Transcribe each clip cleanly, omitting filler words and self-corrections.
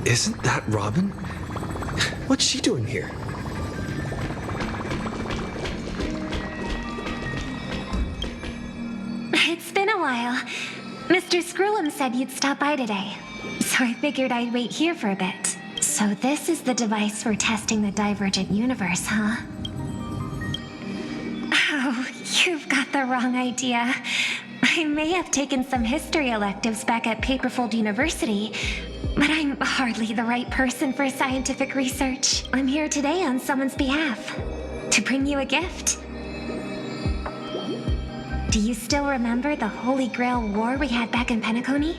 Isn't that Robin? What's she doing here? It's been a while. Mr. Screwlum said you'd stop by today, so I figured I'd wait here for a bit. So this is the device for testing the divergent universe, huh? Oh, you've got the wrong idea. I may have taken some history electives back at Paperfold University, but I'm hardly the right person for scientific research. I'm here today on someone's behalf, to bring you a gift. Do you still remember the Holy Grail War we had back in Penacony?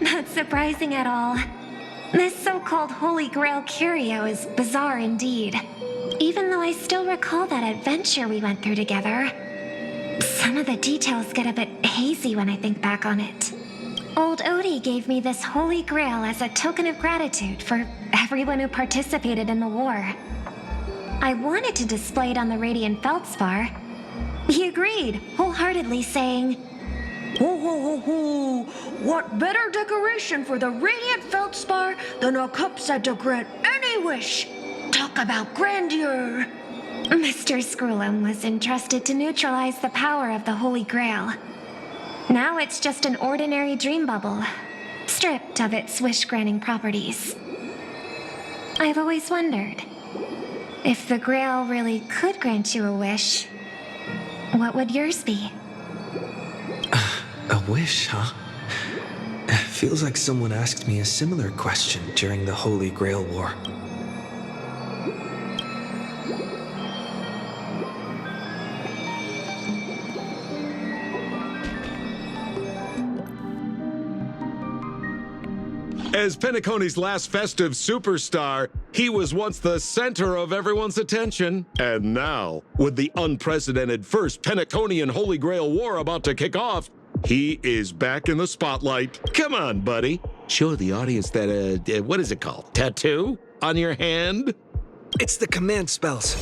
Not surprising at all. This so-called Holy Grail curio is bizarre indeed. Even though I still recall that adventure we went through together, some of the details get a bit hazy when I think back on it. Old Odie gave me this Holy Grail as a token of gratitude for everyone who participated in the war. I wanted to display it on the Radiant Feldspar. He agreed, wholeheartedly saying, Ho ho ho ho! What better decoration for the Radiant Feldspar than a cup set to grant any wish? Talk about grandeur! Mr. Screwlum was entrusted to neutralize the power of the Holy Grail. Now it's just an ordinary dream bubble, stripped of its wish-granting properties. I've always wondered, if the Grail really could grant you a wish, what would yours be? A wish, huh? Feels like someone asked me a similar question during the Holy Grail War. As Penacony's last festive superstar, he was once the center of everyone's attention. And now, with the unprecedented first Penaconian Holy Grail War about to kick off, he is back in the spotlight. Come on, buddy. Show the audience that, what is it called? Tattoo? On your hand? It's the command spells.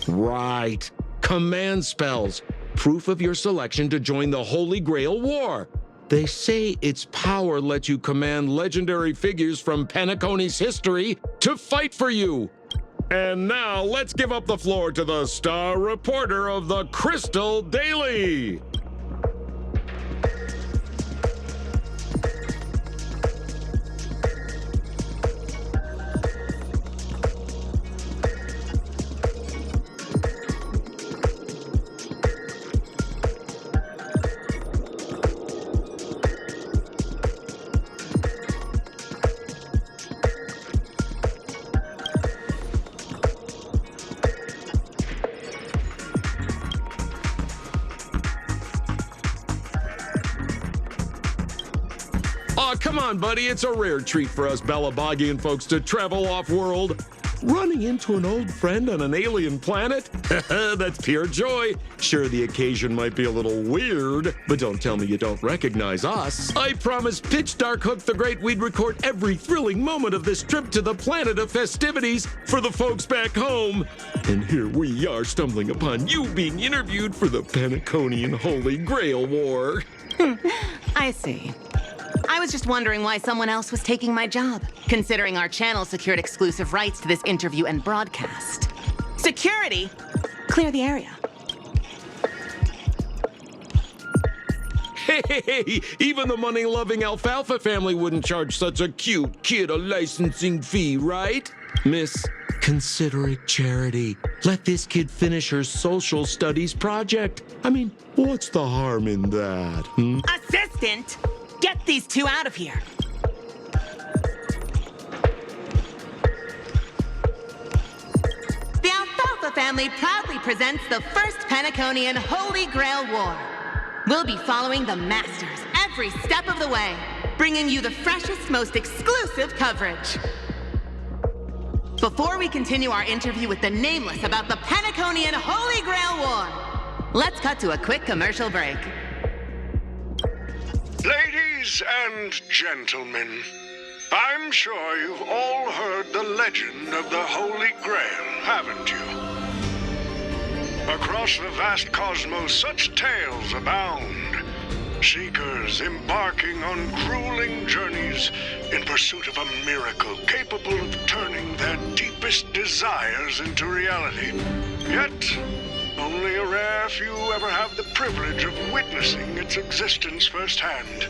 Right. Command spells. Proof of your selection to join the Holy Grail War. They say its power lets you command legendary figures from Penacony's history to fight for you. And now, let's give up the floor to the star reporter of the Crystal Daily. Aw, come on, buddy. It's a rare treat for us Balabagian folks to travel off-world. Running into an old friend on an alien planet? That's pure joy. Sure, the occasion might be a little weird, but don't tell me you don't recognize us. I promise Pitch Dark Hook the Great we'd record every thrilling moment of this trip to the planet of festivities for the folks back home. And here we are stumbling upon you being interviewed for the Penaconian Holy Grail War. I see. I was just wondering why someone else was taking my job, considering our channel secured exclusive rights to this interview and broadcast. Security? Clear the area. Hey, even the money-loving Alfalfa family wouldn't charge such a cute kid a licensing fee, right? Miss, consider it charity. Let this kid finish her social studies project. I mean, what's the harm in that, Assistant! Get these two out of here! The Alfalfa family proudly presents the first Penaconian Holy Grail War. We'll be following the Masters every step of the way, bringing you the freshest, most exclusive coverage. Before we continue our interview with the Nameless about the Penaconian Holy Grail War, let's cut to a quick commercial break. Ladies and gentlemen, I'm sure you've all heard the legend of the Holy Grail, haven't you? Across the vast cosmos, such tales abound. Seekers embarking on grueling journeys in pursuit of a miracle capable of turning their deepest desires into reality. Yet, only a rare few ever have the privilege of witnessing its existence firsthand.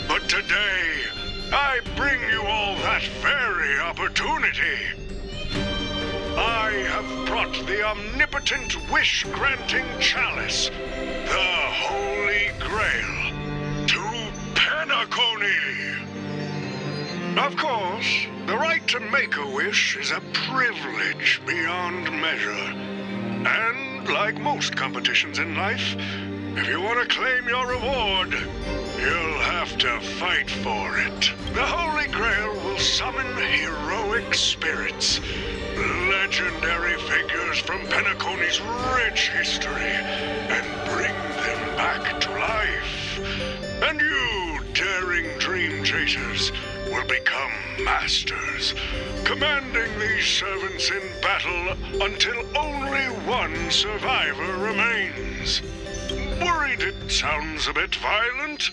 But today, I bring you all that very opportunity. I have brought the omnipotent wish-granting chalice, the Holy Grail, to Penacony. Of course, the right to make a wish is a privilege beyond measure. And like most competitions in life, if you want to claim your reward, you'll have to fight for it. The Holy Grail will summon heroic spirits, legendary figures from Penacony's rich history, and bring them back to life. And you, daring dream chasers, will become masters, commanding these servants in battle until only one survivor remains. Worried it sounds a bit violent?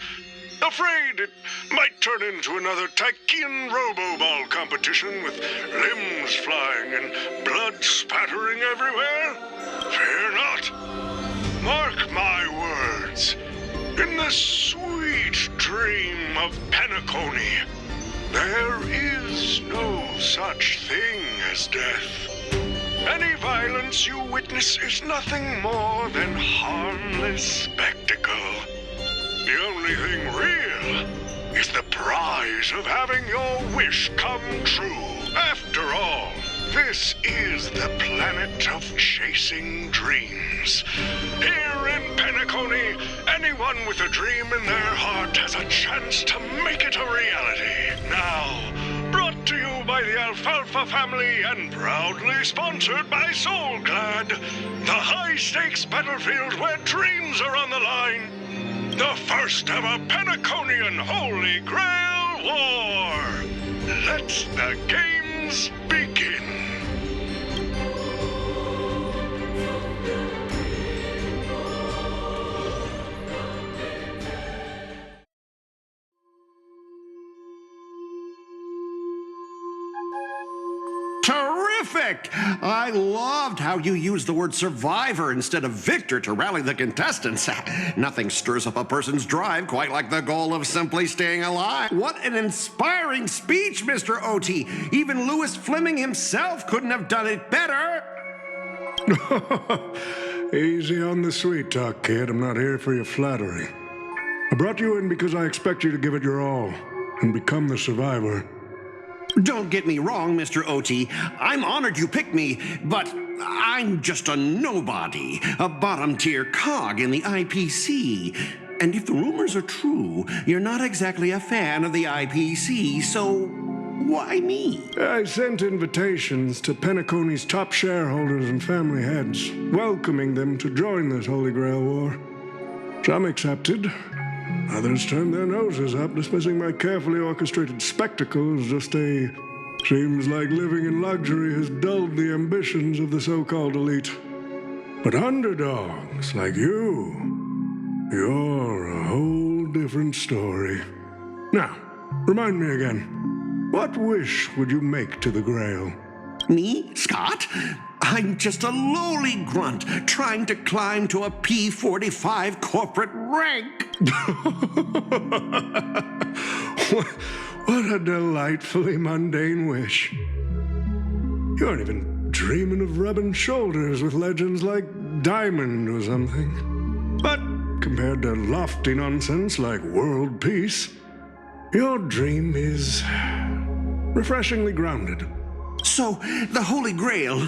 Afraid it might turn into another Tychean Robo-Ball competition with limbs flying and blood spattering everywhere? Fear not. Mark my words. In the sweet dream of Penacony, there is no such thing as death. Any violence you witness is nothing more than harmless spectacle. The only thing real is the prize of having your wish come true. After all, this is the planet of chasing dreams. Here in Penacony, anyone with a dream in their heart has a chance to make it a reality. Now, brought to you by the Alfalfa family and proudly sponsored by Soulglad, the high-stakes battlefield where dreams are on the line. The first ever Penaconian Holy Grail War. Let the games begin. Terrific! I loved how you used the word survivor instead of victor to rally the contestants. Nothing stirs up a person's drive quite like the goal of simply staying alive. What an inspiring speech, Mr. OT. Even Louis Fleming himself couldn't have done it better. Easy on the sweet talk, kid. I'm not here for your flattery. I brought you in because I expect you to give it your all and become the survivor. Don't get me wrong, Mr. OT. I'm honored you picked me, but I'm just a nobody, a bottom-tier cog in the IPC. And if the rumors are true, you're not exactly a fan of the IPC, so why me? I sent invitations to Penacony's top shareholders and family heads, welcoming them to join this Holy Grail War. Some accepted. Others turned their noses up, dismissing my carefully orchestrated spectacle as just a... Seems like living in luxury has dulled the ambitions of the so-called elite. But underdogs like you, you're a whole different story. Now, remind me again, what wish would you make to the Grail? Me, Scott? I'm just a lowly grunt trying to climb to a P45 corporate rank. What a delightfully mundane wish. You aren't even dreaming of rubbing shoulders with legends like Diamond or something. But compared to lofty nonsense like world peace, your dream is refreshingly grounded. So, the Holy Grail,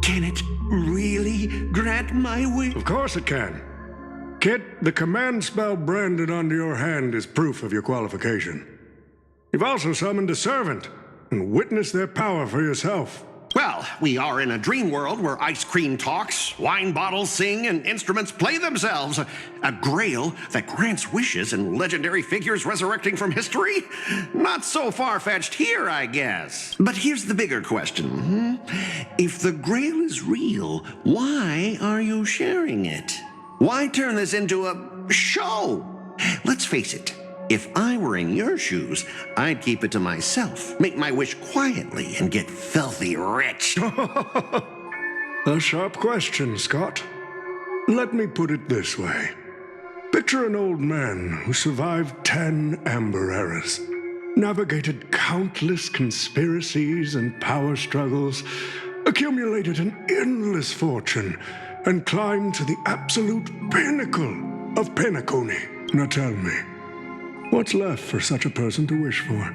can it really grant my wish? Of course it can. Kit, the command spell branded onto your hand is proof of your qualification. You've also summoned a servant and witnessed their power for yourself. Well, we are in a dream world where ice cream talks, wine bottles sing, and instruments play themselves. A grail that grants wishes and legendary figures resurrecting from history? Not so far-fetched here, I guess. But here's the bigger question. If the grail is real, why are you sharing it? Why turn this into a show? Let's face it. If I were in your shoes, I'd keep it to myself, make my wish quietly, and get filthy rich. A sharp question, Scott. Let me put it this way. Picture an old man who survived 10 Amber Eras, navigated countless conspiracies and power struggles, accumulated an endless fortune, and climbed to the absolute pinnacle of Penacony. Now tell me, what's left for such a person to wish for?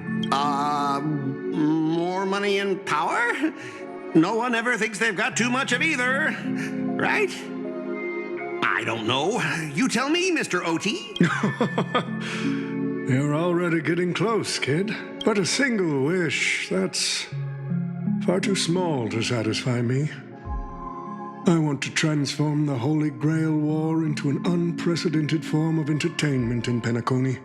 More money and power? No one ever thinks they've got too much of either, right? I don't know. You tell me, Mr. OT. You're already getting close, kid. But a single wish, that's far too small to satisfy me. I want to transform the Holy Grail War into an unprecedented form of entertainment in Penacony.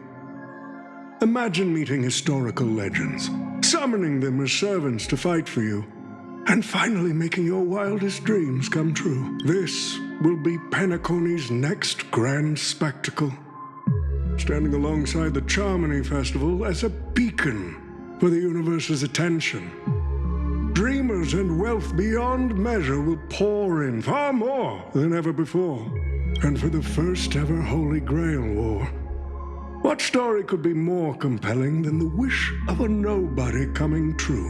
Imagine meeting historical legends, summoning them as servants to fight for you, and finally making your wildest dreams come true. This will be Penacony's next grand spectacle, standing alongside the Charmony Festival as a beacon for the universe's attention. Dreamers and wealth beyond measure will pour in, far more than ever before. And for the first ever Holy Grail War, what story could be more compelling than the wish of a nobody coming true?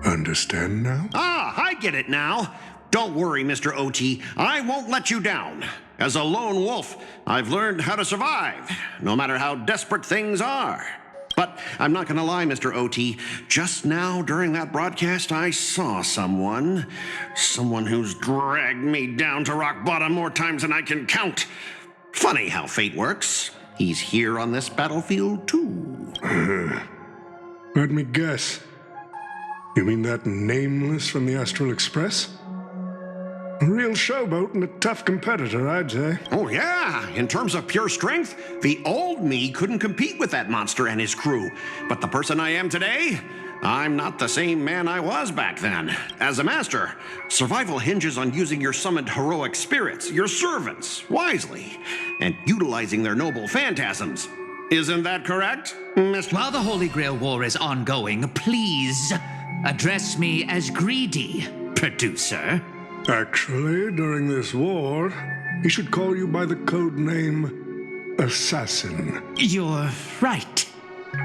Understand now? I get it now. Don't worry, Mr. OT. I won't let you down. As a lone wolf, I've learned how to survive, no matter how desperate things are. But I'm not going to lie, Mr. OT. Just now, during that broadcast, I saw someone who's dragged me down to rock bottom more times than I can count. Funny how fate works. He's here on this battlefield, too. Let me guess. You mean that Nameless from the Astral Express? A real showboat and a tough competitor, I'd say. Oh, yeah. In terms of pure strength, the old me couldn't compete with that monster and his crew. But the person I am today, I'm not the same man I was back then. As a master, survival hinges on using your summoned heroic spirits, your servants, wisely, and utilizing their noble phantasms. Isn't that correct, Mr. While the Holy Grail War is ongoing, please address me as Greedy, producer. Actually, during this war, he should call you by the code name Assassin. You're right.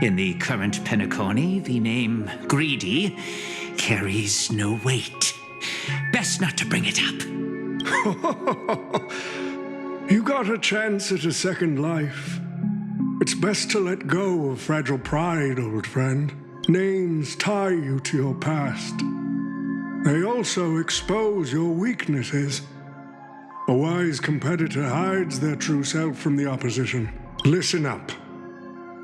In the current Penacony, the name Greedy carries no weight. Best not to bring it up. You got a chance at a second life. It's best to let go of fragile pride, old friend. Names tie you to your past. They also expose your weaknesses. A wise competitor hides their true self from the opposition. Listen up.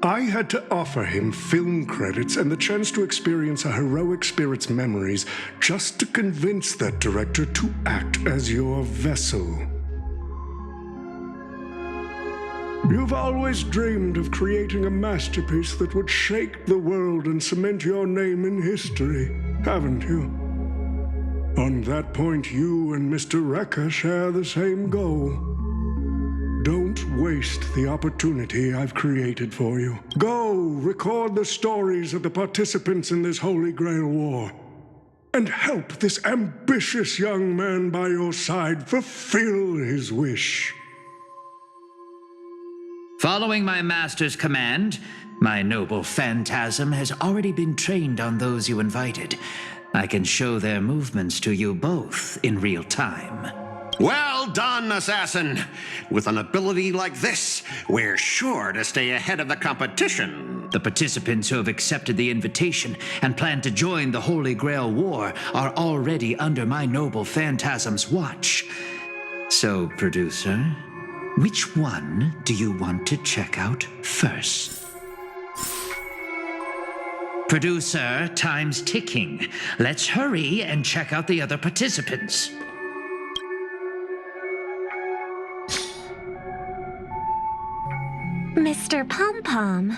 I had to offer him film credits and the chance to experience a heroic spirit's memories just to convince that director to act as your vessel. You've always dreamed of creating a masterpiece that would shake the world and cement your name in history, haven't you? On that point, you and Mr. Rekka share the same goal. Don't waste the opportunity I've created for you. Go record the stories of the participants in this Holy Grail War, and help this ambitious young man by your side fulfill his wish. Following my master's command, my noble phantasm has already been trained on those you invited. I can show their movements to you both in real time. Well done, Assassin. With an ability like this, we're sure to stay ahead of the competition. The participants who have accepted the invitation and plan to join the Holy Grail War are already under my noble phantasm's watch. So, producer, which one do you want to check out first? Producer, time's ticking. Let's hurry and check out the other participants. Mr. Pom Pom,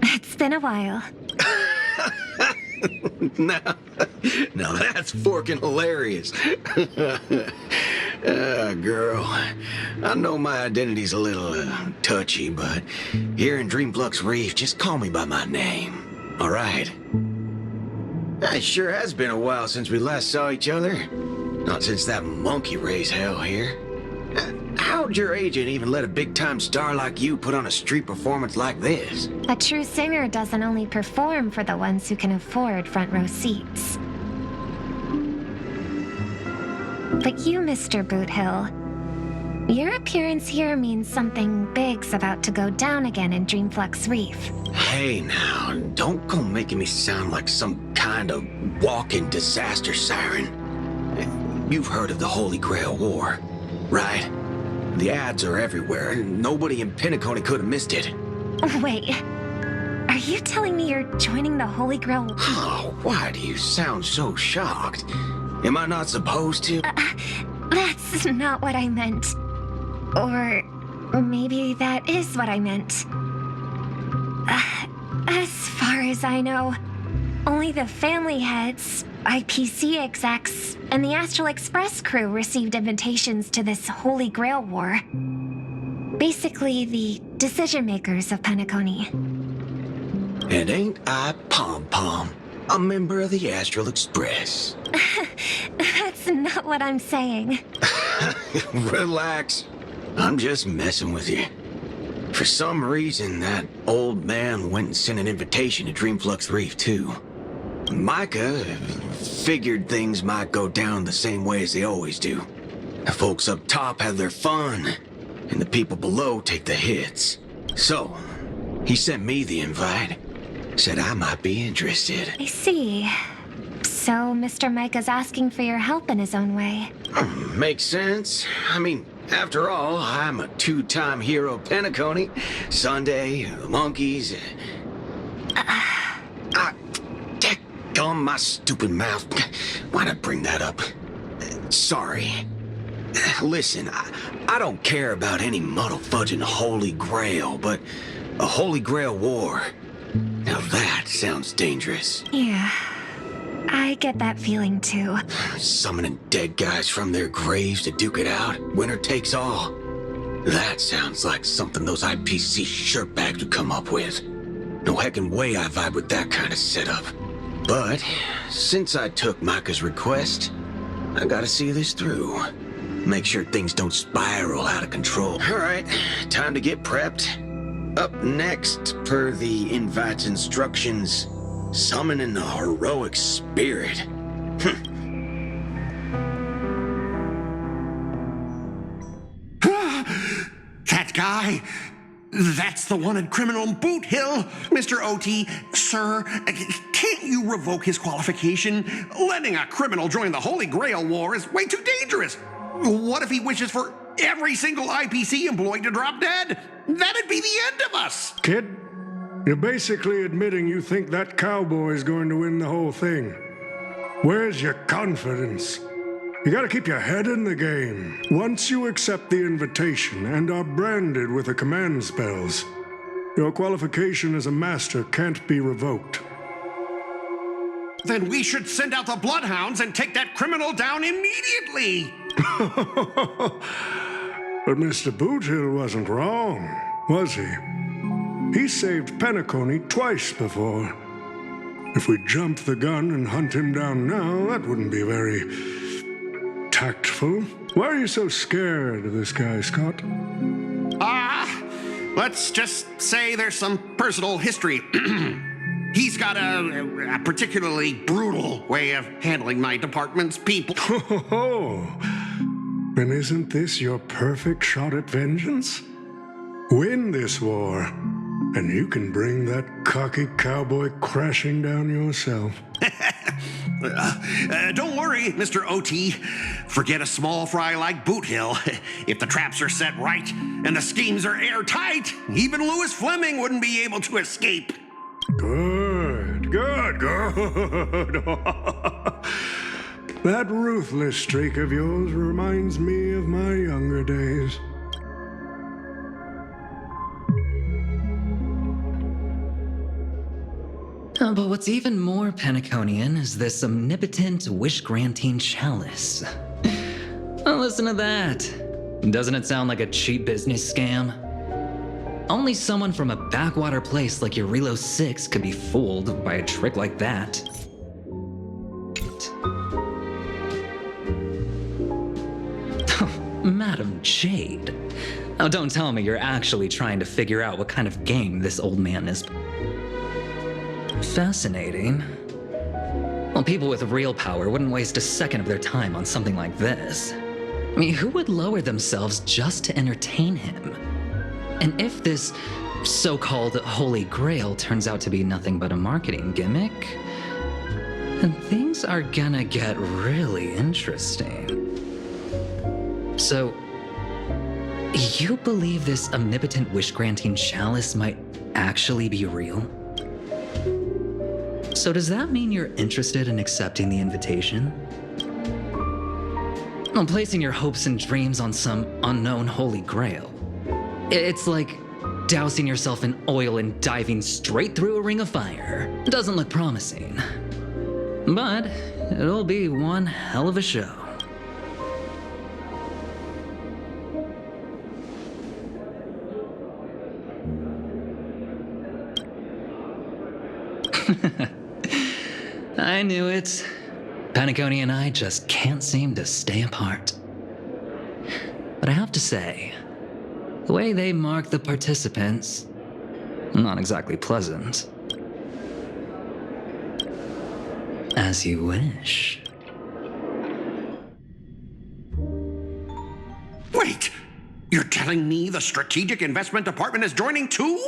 it's been a while. Now that's forking hilarious. Girl, I know my identity's a little touchy, but here in Dreamflux Reef, just call me by my name, all right? It sure has been a while since we last saw each other. Not since that monkey raised hell here. How'd your agent even let a big-time star like you put on a street performance like this? A true singer doesn't only perform for the ones who can afford front row seats. But you, Mr. Boothill, your appearance here means something big's about to go down again in Dreamflux Reef. Hey now, don't go making me sound like some kind of walking disaster siren. You've heard of the Holy Grail War, right? The ads are everywhere. Nobody in Penacony could have missed it. Wait, are you telling me you're joining the Holy Grail? Oh, why do you sound so shocked? Am I not supposed to? That's not what I meant. Or maybe that is what I meant. As far as I know, only the family heads, IPC execs, and the Astral Express crew received invitations to this Holy Grail War. Basically, the decision makers of Penacony. And ain't I Pom Pom, a member of the Astral Express? That's not what I'm saying. Relax. I'm just messing with you. For some reason, that old man went and sent an invitation to Dreamflux Reef, too. Micah figured things might go down the same way as they always do. The folks up top have their fun, and the people below take the hits. So, he sent me the invite. Said I might be interested. I see. So, Mr. Micah's asking for your help in his own way. Makes sense. I mean, after all, I'm a two-time hero of Penacony. Sunday, the monkeys. Gum my stupid mouth. Why'd I bring that up? Sorry. Listen, I don't care about any muddle-fudging Holy Grail, but a Holy Grail War. Now that sounds dangerous. Yeah, I get that feeling too. Summoning dead guys from their graves to duke it out. Winner takes all. That sounds like something those IPC shirtbags would come up with. No heckin' way I vibe with that kind of setup. But since I took Micah's request, I gotta see this through. Make sure things don't spiral out of control. All right, time to get prepped. Up next, per the invite's instructions, summoning the heroic spirit. That guy? That's the wanted criminal Boothill. Mr. OT, sir, can't you revoke his qualification? Letting a criminal join the Holy Grail War is way too dangerous. What if he wishes for every single IPC employee to drop dead? That'd be the end of us. Kid, you're basically admitting you think that cowboy's going to win the whole thing. Where's your confidence? You gotta keep your head in the game. Once you accept the invitation and are branded with the command spells, your qualification as a master can't be revoked. Then we should send out the bloodhounds and take that criminal down immediately. But Mr. Boothill wasn't wrong, was he? He saved Penacony twice before. If we jump the gun and hunt him down now, that wouldn't be very tactful. Why are you so scared of this guy, Scott? Let's just say there's some personal history. He's got a particularly brutal way of handling my department's people. Oh, then isn't this your perfect shot at vengeance? Win this war, and you can bring that cocky cowboy crashing down yourself. Don't worry, Mr. OT. Forget a small fry like Boothill. If the traps are set right and the schemes are airtight, even Louis Fleming wouldn't be able to escape. Good, good. good. That ruthless streak of yours reminds me of my younger days. But what's even more Penaconian is this omnipotent wish-granting chalice. Oh, listen to that. Doesn't it sound like a cheap business scam? Only someone from a backwater place like Eurilo 6 could be fooled by a trick like that. Madam Jade. Oh, don't tell me you're actually trying to figure out what kind of game this old man is. Fascinating. Well, people with real power wouldn't waste a second of their time on something like this. I mean, who would lower themselves just to entertain him? And if this so-called Holy Grail turns out to be nothing but a marketing gimmick, then things are gonna get really interesting. So, you believe this omnipotent wish-granting chalice might actually be real? So does that mean you're interested in accepting the invitation? Well, placing your hopes and dreams on some unknown Holy Grail. It's like dousing yourself in oil and diving straight through a ring of fire. Doesn't look promising. But it'll be one hell of a show. I knew it. Penacony and I just can't seem to stay apart. But I have to say, the way they mark the participants, not exactly pleasant. As you wish. Wait! You're telling me the Strategic Investment Department is joining too?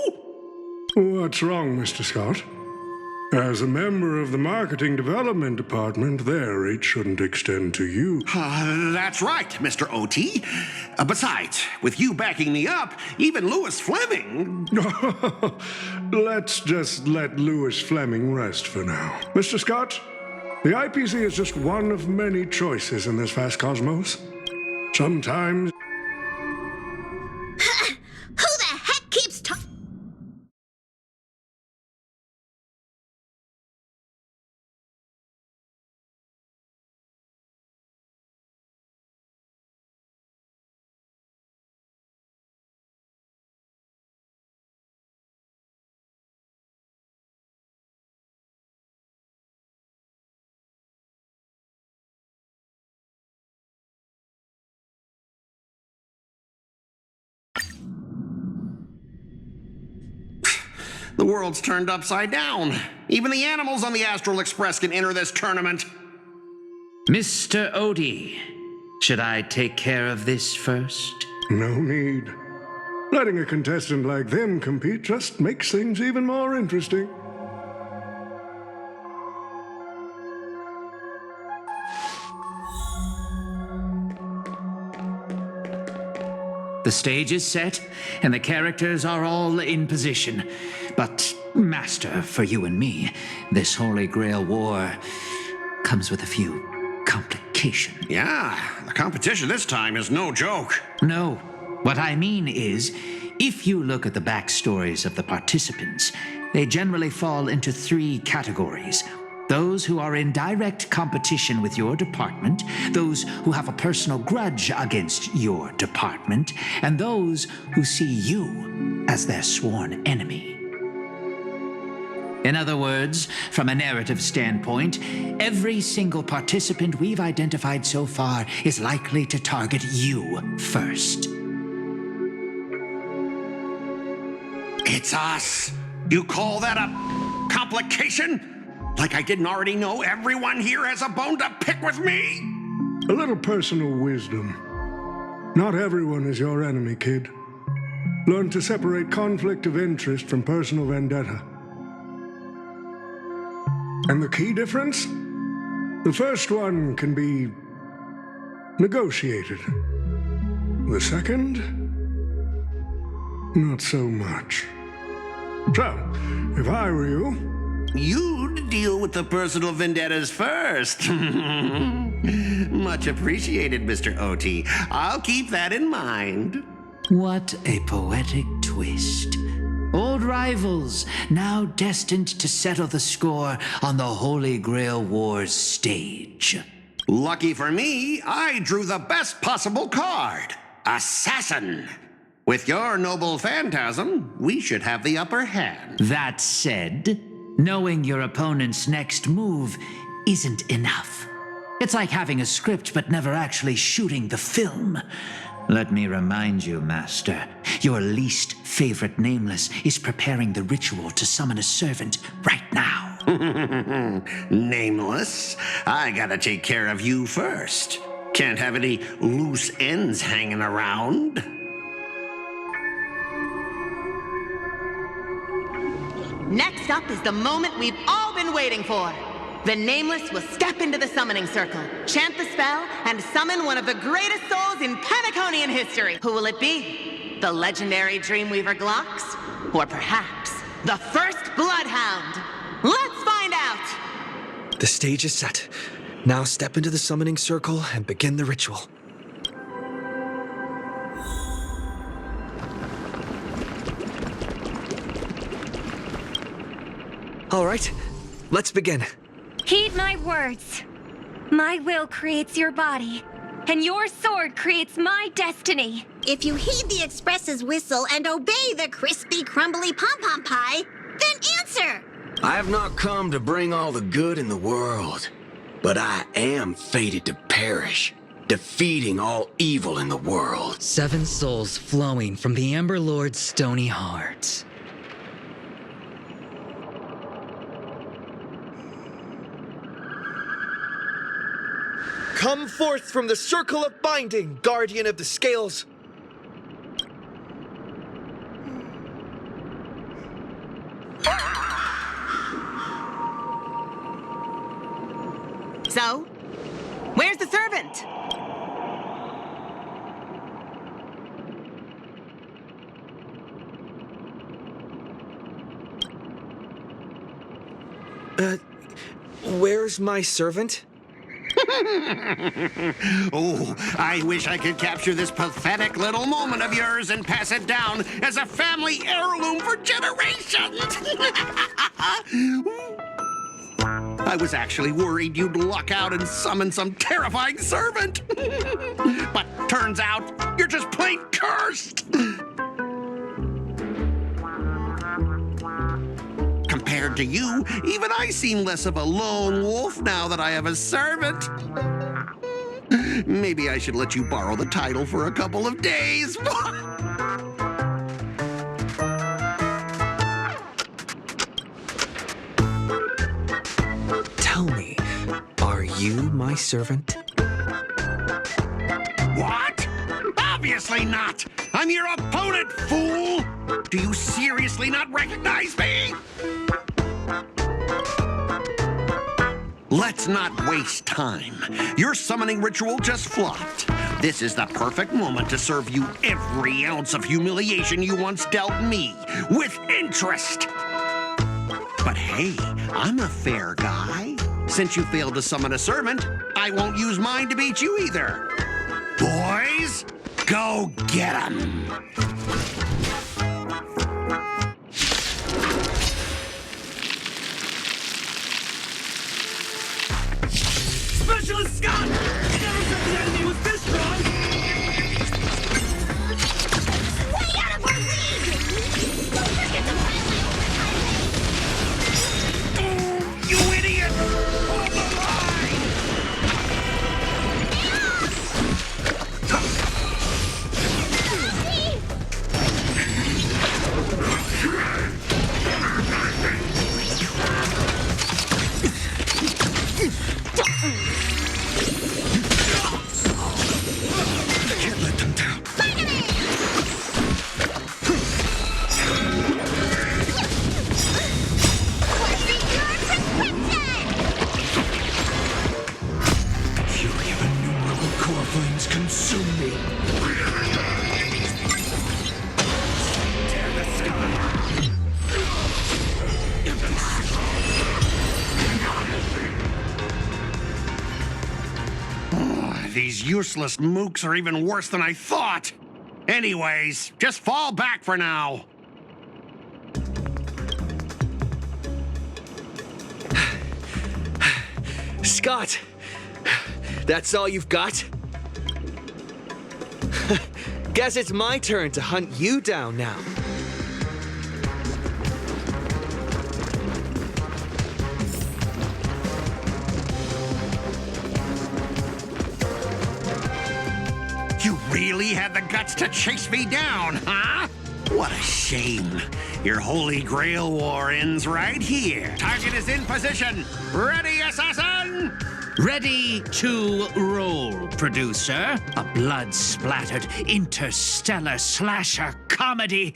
What's wrong, Mr. Scott? As a member of the Marketing Development Department, their reach shouldn't extend to you. That's right, Mr. OT. Besides, with you backing me up, even Louis Fleming... Let's just let Louis Fleming rest for now. Mr. Scott, the IPC is just one of many choices in this vast cosmos. Sometimes... Who the heck keeps talking? The world's turned upside down. Even the animals on the Astral Express can enter this tournament. Mr. Odie, should I take care of this first? No need. Letting a contestant like them compete just makes things even more interesting. The stage is set, and the characters are all in position. But, Master, for you and me, this Holy Grail War comes with a few complications. Yeah, the competition this time is no joke. No, what I mean is, if you look at the backstories of the participants, they generally fall into 3 categories. Those who are in direct competition with your department, those who have a personal grudge against your department, and those who see you as their sworn enemy. In other words, from a narrative standpoint, every single participant we've identified so far is likely to target you first. It's us. You call that a complication? Like I didn't already know everyone here has a bone to pick with me? A little personal wisdom. Not everyone is your enemy, kid. Learn to separate conflict of interest from personal vendetta. And the key difference? The first one can be negotiated. The second? Not so much. So, if I were you, you'd deal with the personal vendettas first. Much appreciated, Mr. OT. I'll keep that in mind. What a poetic twist. Old rivals, now destined to settle the score on the Holy Grail Wars stage. Lucky for me, I drew the best possible card. Assassin. With your noble phantasm, we should have the upper hand. That said, knowing your opponent's next move isn't enough. It's like having a script but never actually shooting the film. Let me remind you, Master, your least favorite Nameless is preparing the ritual to summon a servant right now. Nameless, I gotta take care of you first. Can't have any loose ends hanging around. Next up is the moment we've all been waiting for. The Nameless will step into the summoning circle, chant the spell, and summon one of the greatest souls in Penaconian history. Who will it be? The legendary Dreamweaver Glocks? Or perhaps the first Bloodhound? Let's find out! The stage is set. Now step into the summoning circle and begin the ritual. All right, let's begin. Heed my words. My will creates your body, and your sword creates my destiny. If you heed the Express's whistle and obey the crispy, crumbly pom-pom pie, then answer! I have not come to bring all the good in the world, but I am fated to perish, defeating all evil in the world. 7 souls flowing from the Amber Lord's stony heart. Come forth from the circle of binding, guardian of the scales. So, where's the servant? Where's my servant? Oh, I wish I could capture this pathetic little moment of yours and pass it down as a family heirloom for generations. I was actually worried you'd luck out and summon some terrifying servant. But turns out you're just plain cursed. Compared to you, even I seem less of a lone wolf now that I have a servant. Maybe I should let you borrow the title for a couple of days. Tell me, are you my servant? What? Obviously not! I'm your opponent, fool! Do you seriously not recognize me? Let's not waste time. Your summoning ritual just flopped. This is the perfect moment to serve you every ounce of humiliation you once dealt me, with interest. But hey, I'm a fair guy. Since you failed to summon a servant, I won't use mine to beat you either. Boys, go get 'em! Specialist Scott! Never said the enemy was this strong! Way out of our league! Don't forget to You idiot! Hold the line! These useless mooks are even worse than I thought. Anyways, just fall back for now. Scott! That's all you've got? Guess it's my turn to hunt you down now. You really had the guts to chase me down, huh? What a shame. Your Holy Grail war ends right here. Target is in position. Ready, assassin? Ready to roll, producer. A blood-splattered interstellar slasher comedy.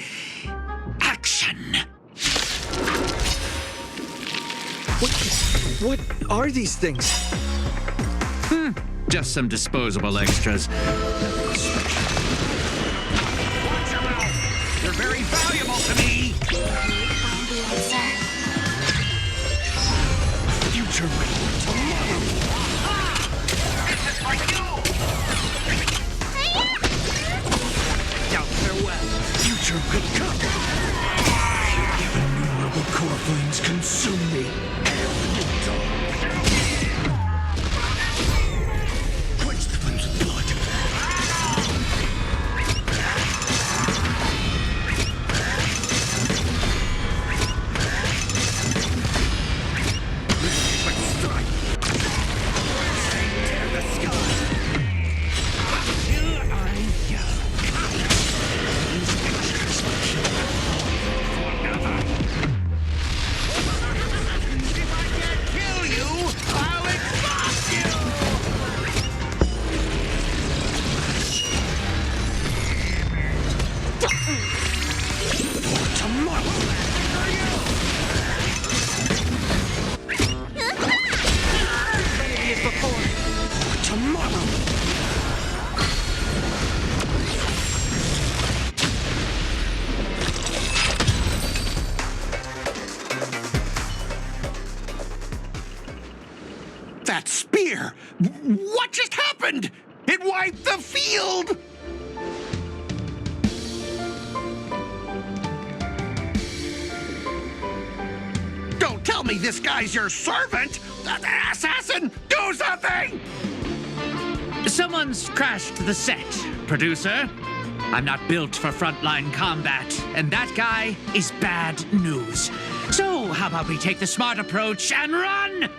Action. What are these things? Just some disposable extras. Watch your mouth. You're very valuable to me. Future ready tomorrow. This is for you. Down farewell. Future could come. Innumerable core flames consume me. Quench the flames with blood. That spear! What just happened? It wiped the field! Don't tell me this guy's your servant! Assassin, do something! Someone's crashed the set, producer. I'm not built for frontline combat, and that guy is bad news. So, how about we take the smart approach and run?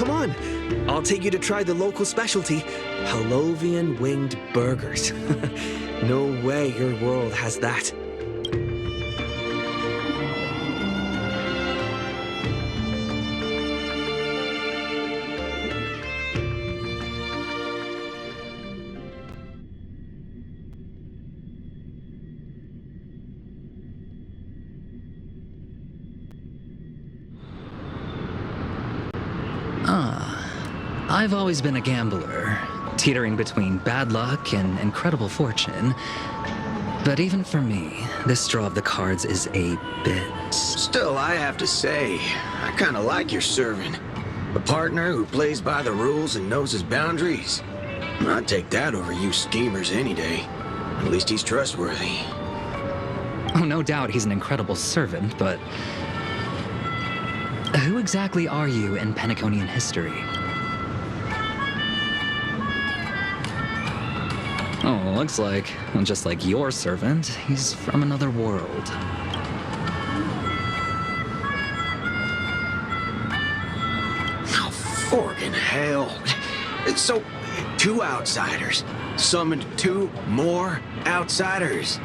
Come on, I'll take you to try the local specialty, Halovian winged burgers. No way your world has that. I've always been a gambler, teetering between bad luck and incredible fortune. But even for me, this draw of the cards is a bit... Still, I have to say, I kind of like your servant. A partner who plays by the rules and knows his boundaries. I'd take that over you schemers any day. At least he's trustworthy. Oh, no doubt he's an incredible servant, but... who exactly are you in Penaconian history? Oh, looks like, just like your servant, he's from another world. Oh, forkin' hell. So, 2 outsiders summoned 2 more outsiders.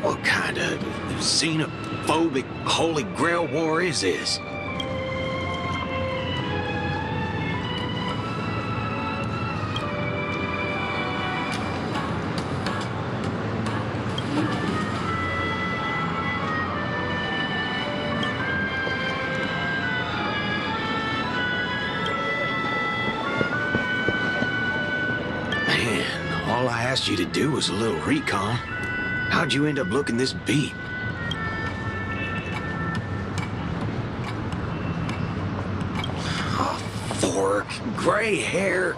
What kind of xenophobic Holy Grail war is this? All I asked you to do was a little recon. How'd you end up looking this beat? Oh, fork, gray hair.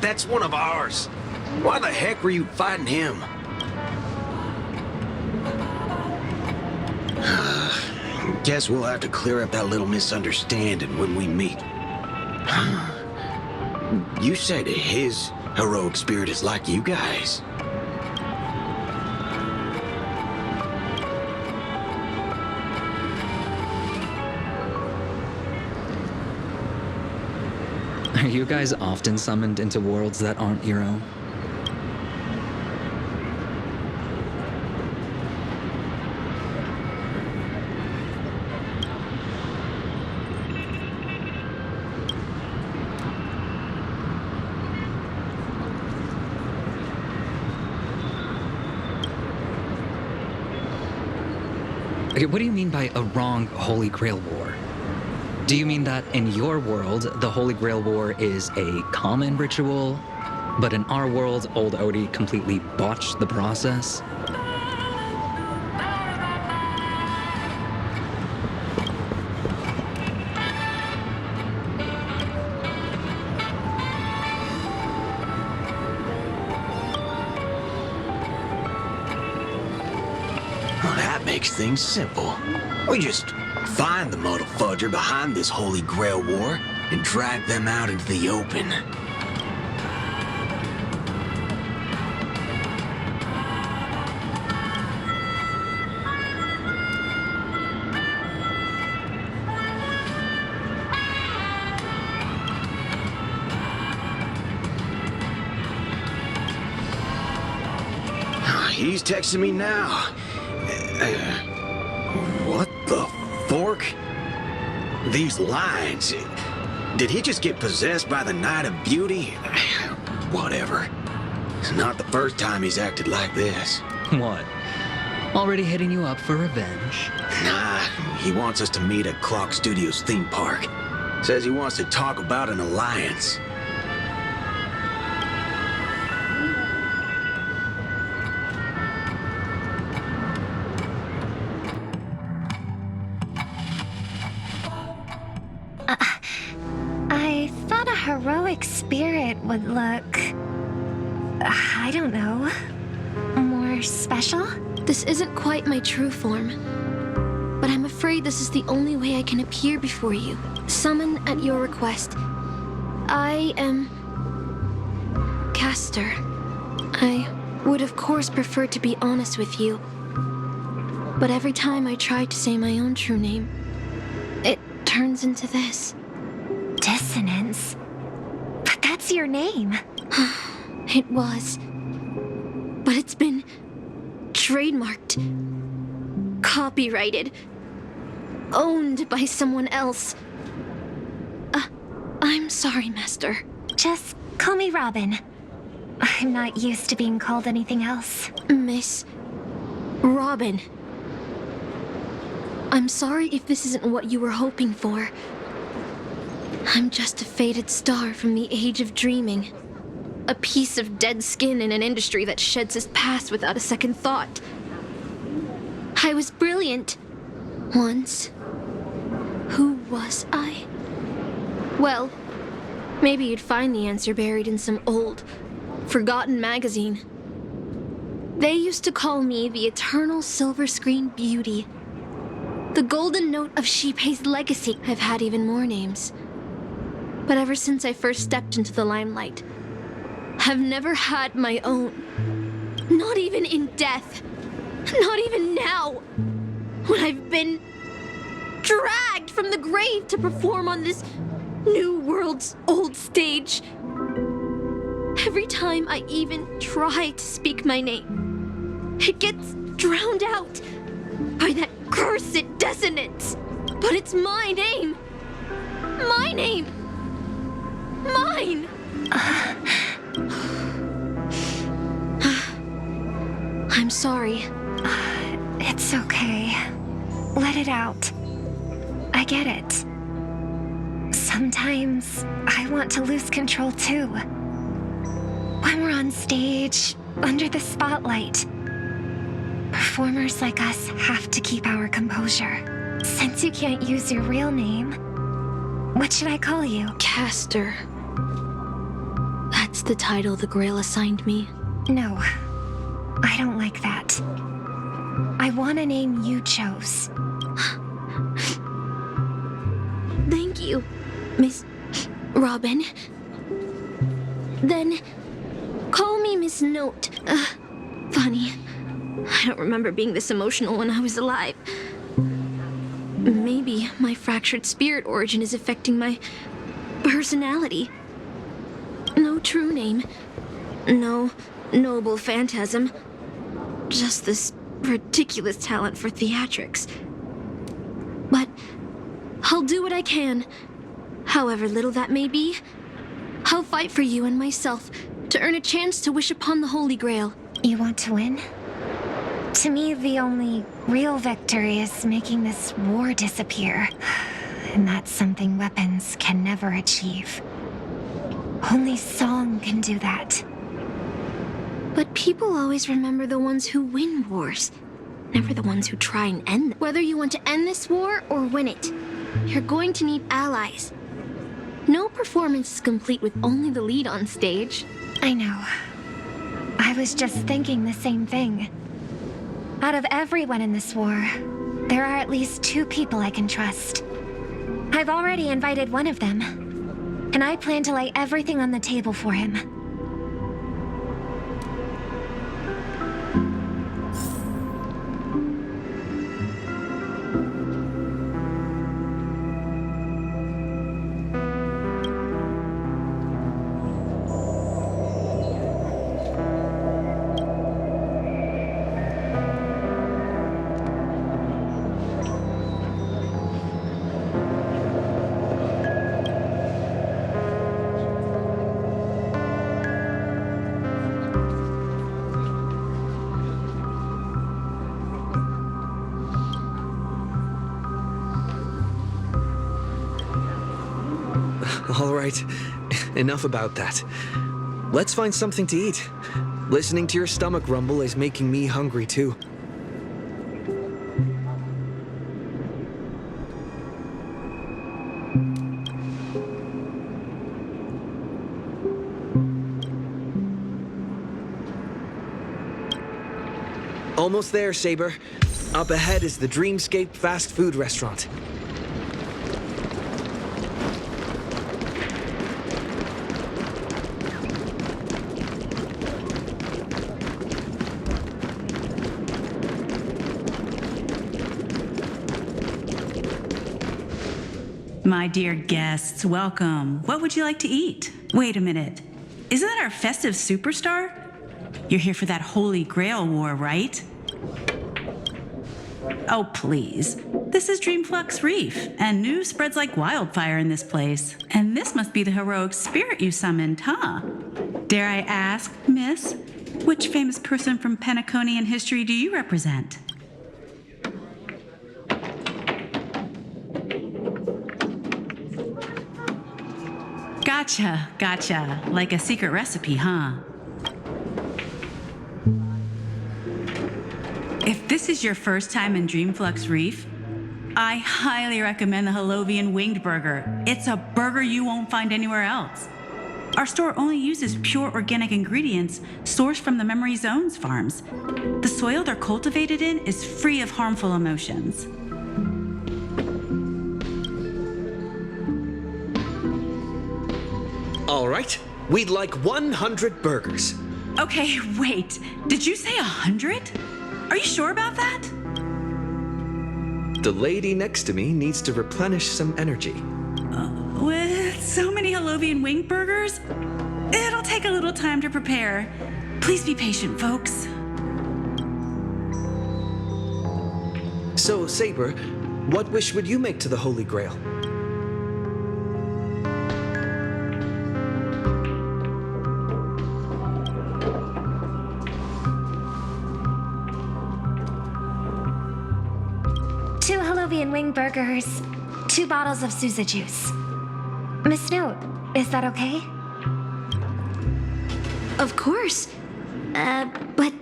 That's one of ours. Why the heck were you fighting him? Guess we'll have to clear up that little misunderstanding when we meet. You said his heroic spirit is like you guys. Are you guys often summoned into worlds that aren't your own? Okay, what do you mean by a wrong Holy Grail War? Do you mean that in your world, the Holy Grail War is a common ritual, but in our world, old Odie completely botched the process? Makes things simple. We just find the muddle fudger behind this Holy Grail War and drag them out into the open. He's texting me now. What the fork? These lines. Did he just get possessed by the Night of Beauty? Whatever. It's not the first time he's acted like this. What? Already hitting you up for revenge? Nah, he wants us to meet at Clock Studios theme park. Says he wants to talk about an alliance. I thought a heroic spirit would look... I don't know... more special? This isn't quite my true form. But I'm afraid this is the only way I can appear before you. Summon at your request. I am... Castor. I would of course prefer to be honest with you. But every time I try to say my own true name, it turns into this. Dissonance? dreams. But that's your name. It was. But it's been trademarked, copyrighted, owned by someone else. I'm sorry, Master. Just call me Robin. I'm not used to being called anything else. Miss Robin. I'm sorry if this isn't what you were hoping for. I'm just a faded star from the age of dreaming. A piece of dead skin in an industry that sheds his past without a second thought. I was brilliant. Once. Who was I? Well, maybe you'd find the answer buried in some old, forgotten magazine. They used to call me the eternal silver screen beauty. The golden note of Shipei's legacy. I've had even more names. But ever since I first stepped into the limelight, I've never had my own. Not even in death. Not even now. When I've been dragged from the grave to perform on this new world's old stage. Every time I even try to speak my name, it gets drowned out by that cursed dissonance. But it's my name. My name. Mine. I'm sorry. It's okay. Let it out. I get it. Sometimes I want to lose control too. When we're on stage, under the spotlight, performers like us have to keep our composure. Since you can't use your real name, what should I call you? Castor. That's the title the Grail assigned me. No, I don't like that. I want a name you chose. Thank you, Miss Robin. Then, call me Miss Note. Funny. I don't remember being this emotional when I was alive. Maybe my fractured spirit origin is affecting my personality. No true name. No noble phantasm. Just this ridiculous talent for theatrics. But I'll do what I can. However little that may be, I'll fight for you and myself to earn a chance to wish upon the Holy Grail. You want to win? To me, the only real victory is making this war disappear. And that's something weapons can never achieve. Only song can do that. But people always remember the ones who win wars, never the ones who try and end them. Whether you want to end this war or win it, you're going to need allies. No performance is complete with only the lead on stage. I know. I was just thinking the same thing. Out of everyone in this war, there are at least 2 people I can trust. I've already invited one of them, and I plan to lay everything on the table for him. All right, enough about that. Let's find something to eat. Listening to your stomach rumble is making me hungry too. Almost there, Saber. Up ahead is the Dreamscape fast food restaurant. My dear guests, welcome. What would you like to eat? Wait a minute. Isn't that our festive superstar? You're here for that Holy Grail War, right? Oh, please. This is Dreamflux Reef, and news spreads like wildfire in this place. And this must be the heroic spirit you summoned, huh? Dare I ask, miss, which famous person from Penaconian history do you represent? Gotcha. Like a secret recipe, huh? If this is your first time in Dreamflux Reef, I highly recommend the Halovian Winged Burger. It's a burger you won't find anywhere else. Our store only uses pure organic ingredients sourced from the Memory Zones farms. The soil they're cultivated in is free of harmful emotions. All right, we'd like 100 burgers. Okay, wait. Did you say 100? Are you sure about that? The lady next to me needs to replenish some energy. With so many Halovian Winged Burgers, it'll take a little time to prepare. Please be patient, folks. So, Saber, what wish would you make to the Holy Grail? Two Halovian wing burgers, 2 bottles of Sousa juice. Miss Note, is that okay? Of course. But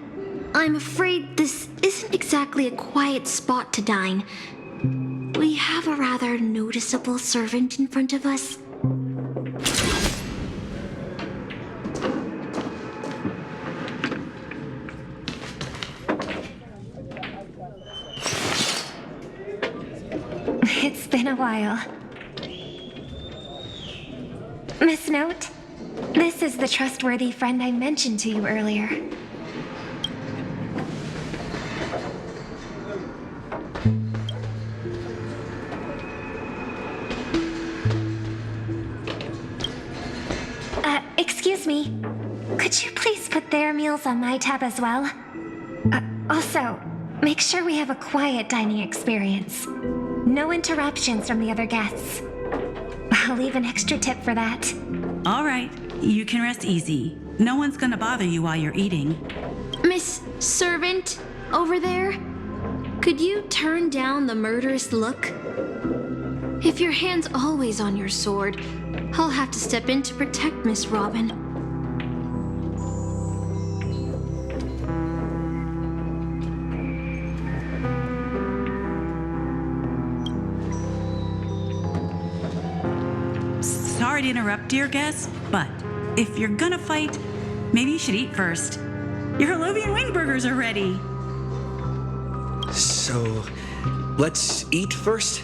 I'm afraid this isn't exactly a quiet spot to dine. We have a rather noticeable servant in front of us. It's been a while. Miss Note, this is the trustworthy friend I mentioned to you earlier. Excuse me. Could you please put their meals on my tab as well? Also, make sure we have a quiet dining experience. No interruptions from the other guests. I'll leave an extra tip for that. All right, you can rest easy. No one's gonna bother you while you're eating. Miss Servant, over there? Could you turn down the murderous look? If your hand's always on your sword, I'll have to step in to protect Miss Robin. Sorry to interrupt, dear guest, but if you're gonna fight, maybe you should eat first. Your Halovian Wing Burgers are ready. So, let's eat first?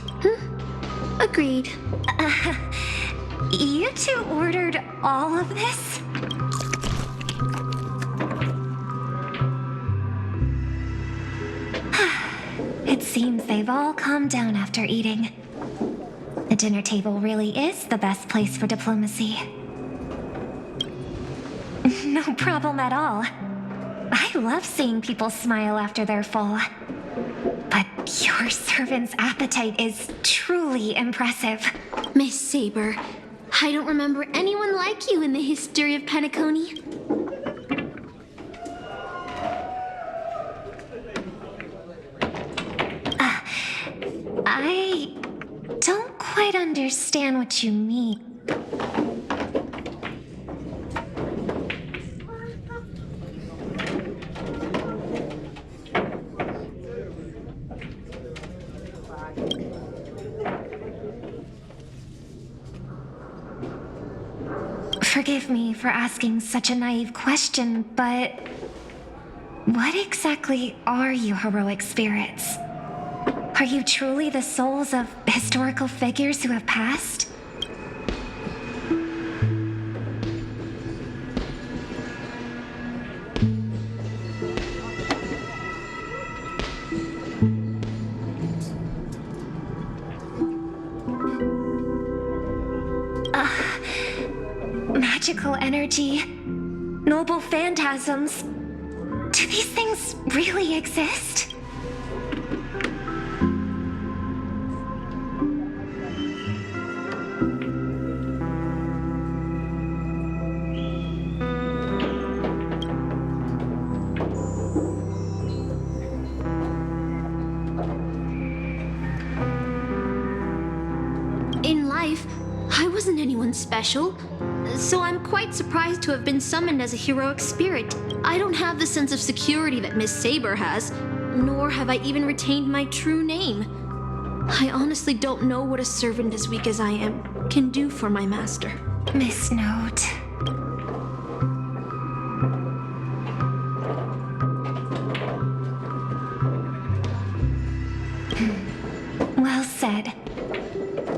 Agreed. You two ordered all of this? It seems they've all calmed down after eating. The dinner table really is the best place for diplomacy. No problem at all. I love seeing people smile after they're full. But your servant's appetite is truly impressive. Miss Saber, I don't remember anyone like you in the history of Penacony. I don't quite understand what you mean. Forgive me for asking such a naive question, but what exactly are you heroic spirits? Are you truly the souls of historical figures who have passed? magical energy, noble phantasms. Do these things really exist? In life, I wasn't anyone special, so I'm quite surprised to have been summoned as a heroic spirit. I don't have the sense of security that Miss Saber has, nor have I even retained my true name. I honestly don't know what a servant as weak as I am can do for my master. Miss Note. Well said.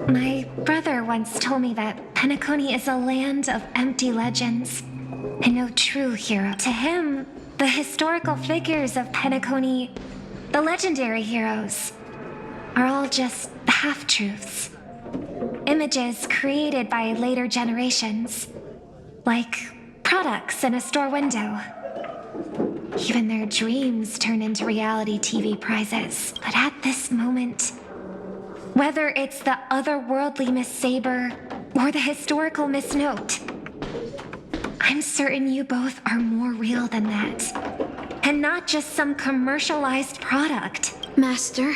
My brother once told me that Penacony is a land of empty legends and no true hero. To him, the historical figures of Penacony, the legendary heroes, are all just half-truths. Images created by later generations, like products in a store window. Even their dreams turn into reality TV prizes. But at this moment, whether it's the otherworldly Miss Saber or the historical Miss Note, I'm certain you both are more real than that. And not just some commercialized product. Master,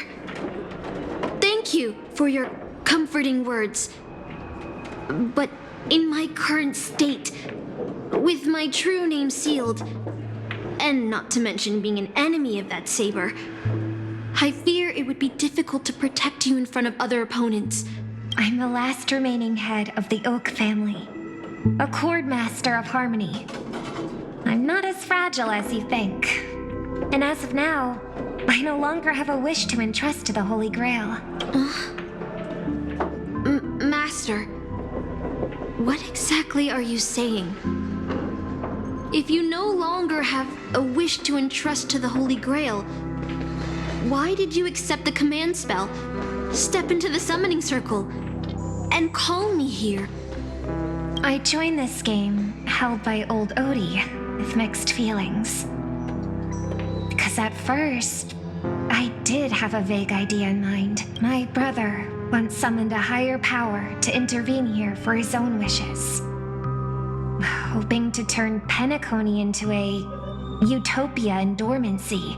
thank you for your comforting words. But in my current state, with my true name sealed, and not to mention being an enemy of that saber, I fear it would be difficult to protect you in front of other opponents. I'm the last remaining head of the Oak family, a Chord Master of Harmony. I'm not as fragile as you think. And as of now, I no longer have a wish to entrust to the Holy Grail. Master, what exactly are you saying? If you no longer have a wish to entrust to the Holy Grail, why did you accept the command spell, step into the summoning circle, and call me here? I joined this game, held by old Odie, with mixed feelings. Because at first, I did have a vague idea in mind. My brother once summoned a higher power to intervene here for his own wishes, hoping to turn Penacony into a utopia in dormancy.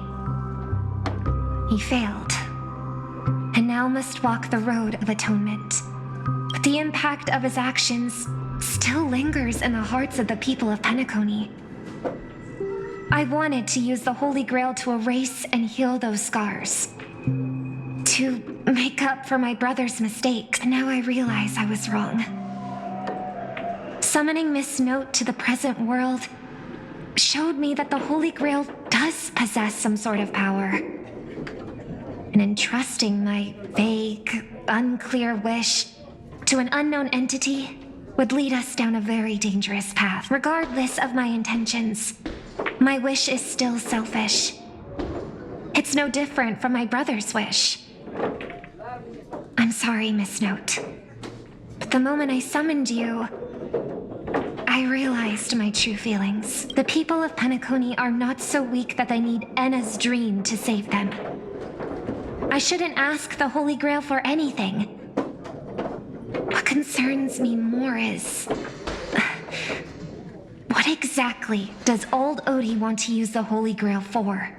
He failed, and now must walk the road of atonement. But the impact of his actions still lingers in the hearts of the people of Penacony. I wanted to use the Holy Grail to erase and heal those scars, to make up for my brother's mistakes, and now I realize I was wrong. Summoning Miss Note to the present world showed me that the Holy Grail does possess some sort of power. And entrusting my vague, unclear wish to an unknown entity would lead us down a very dangerous path. Regardless of my intentions, my wish is still selfish. It's no different from my brother's wish. I'm sorry, Miss Note. But the moment I summoned you, I realized my true feelings. The people of Penacony are not so weak that they need Enna's dream to save them. I shouldn't ask the Holy Grail for anything. What concerns me more is... what exactly does old Odie want to use the Holy Grail for?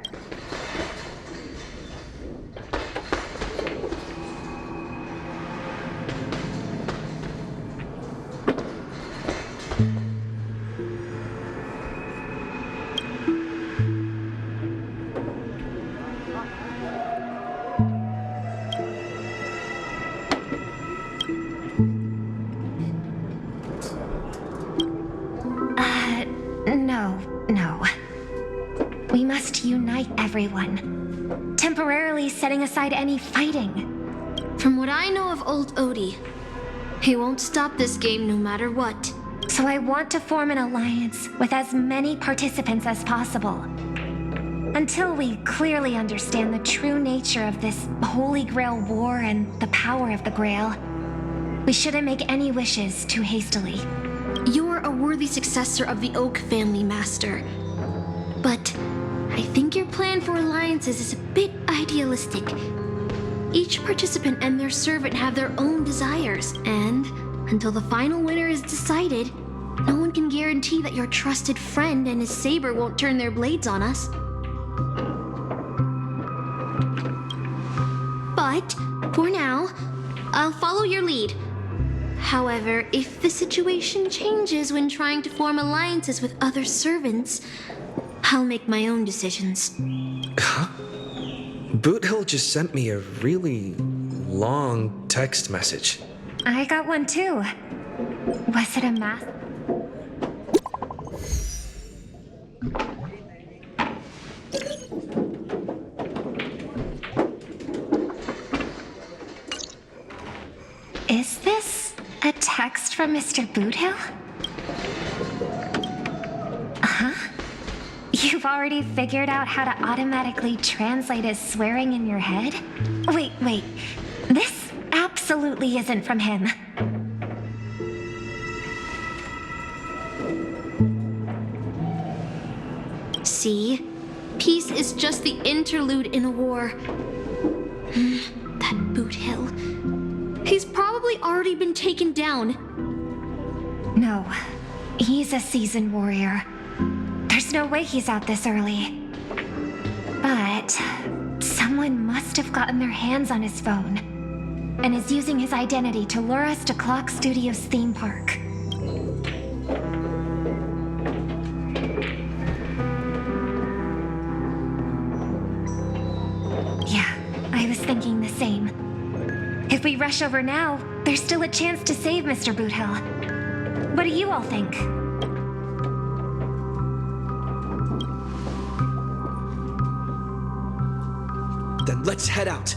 No. We must unite everyone, temporarily setting aside any fighting. From what I know of old Odie, he won't stop this game no matter what. So I want to form an alliance with as many participants as possible. Until we clearly understand the true nature of this Holy Grail war and the power of the Grail, we shouldn't make any wishes too hastily. You're a worthy successor of the Oak family, Master. But I think your plan for alliances is a bit idealistic. Each participant and their servant have their own desires, and until the final winner is decided, no one can guarantee that your trusted friend and his saber won't turn their blades on us. But, for now, I'll follow your lead. However, if the situation changes when trying to form alliances with other servants, I'll make my own decisions. Huh? Boothill just sent me a really long text message. I got one too. Was it a math? Is this a text from Mr. Boothill? Huh? You've already figured out how to automatically translate his swearing in your head? Wait. This absolutely isn't from him. See? Peace is just the interlude in a war. That Boothill. He's probably already been taken down. No, he's a seasoned warrior. There's no way he's out this early. But someone must have gotten their hands on his phone and is using his identity to lure us to Clock Studios theme park. Yeah, I was thinking the same. If we rush over now, there's still a chance to save Mr. Boothill. What do you all think? Then let's head out.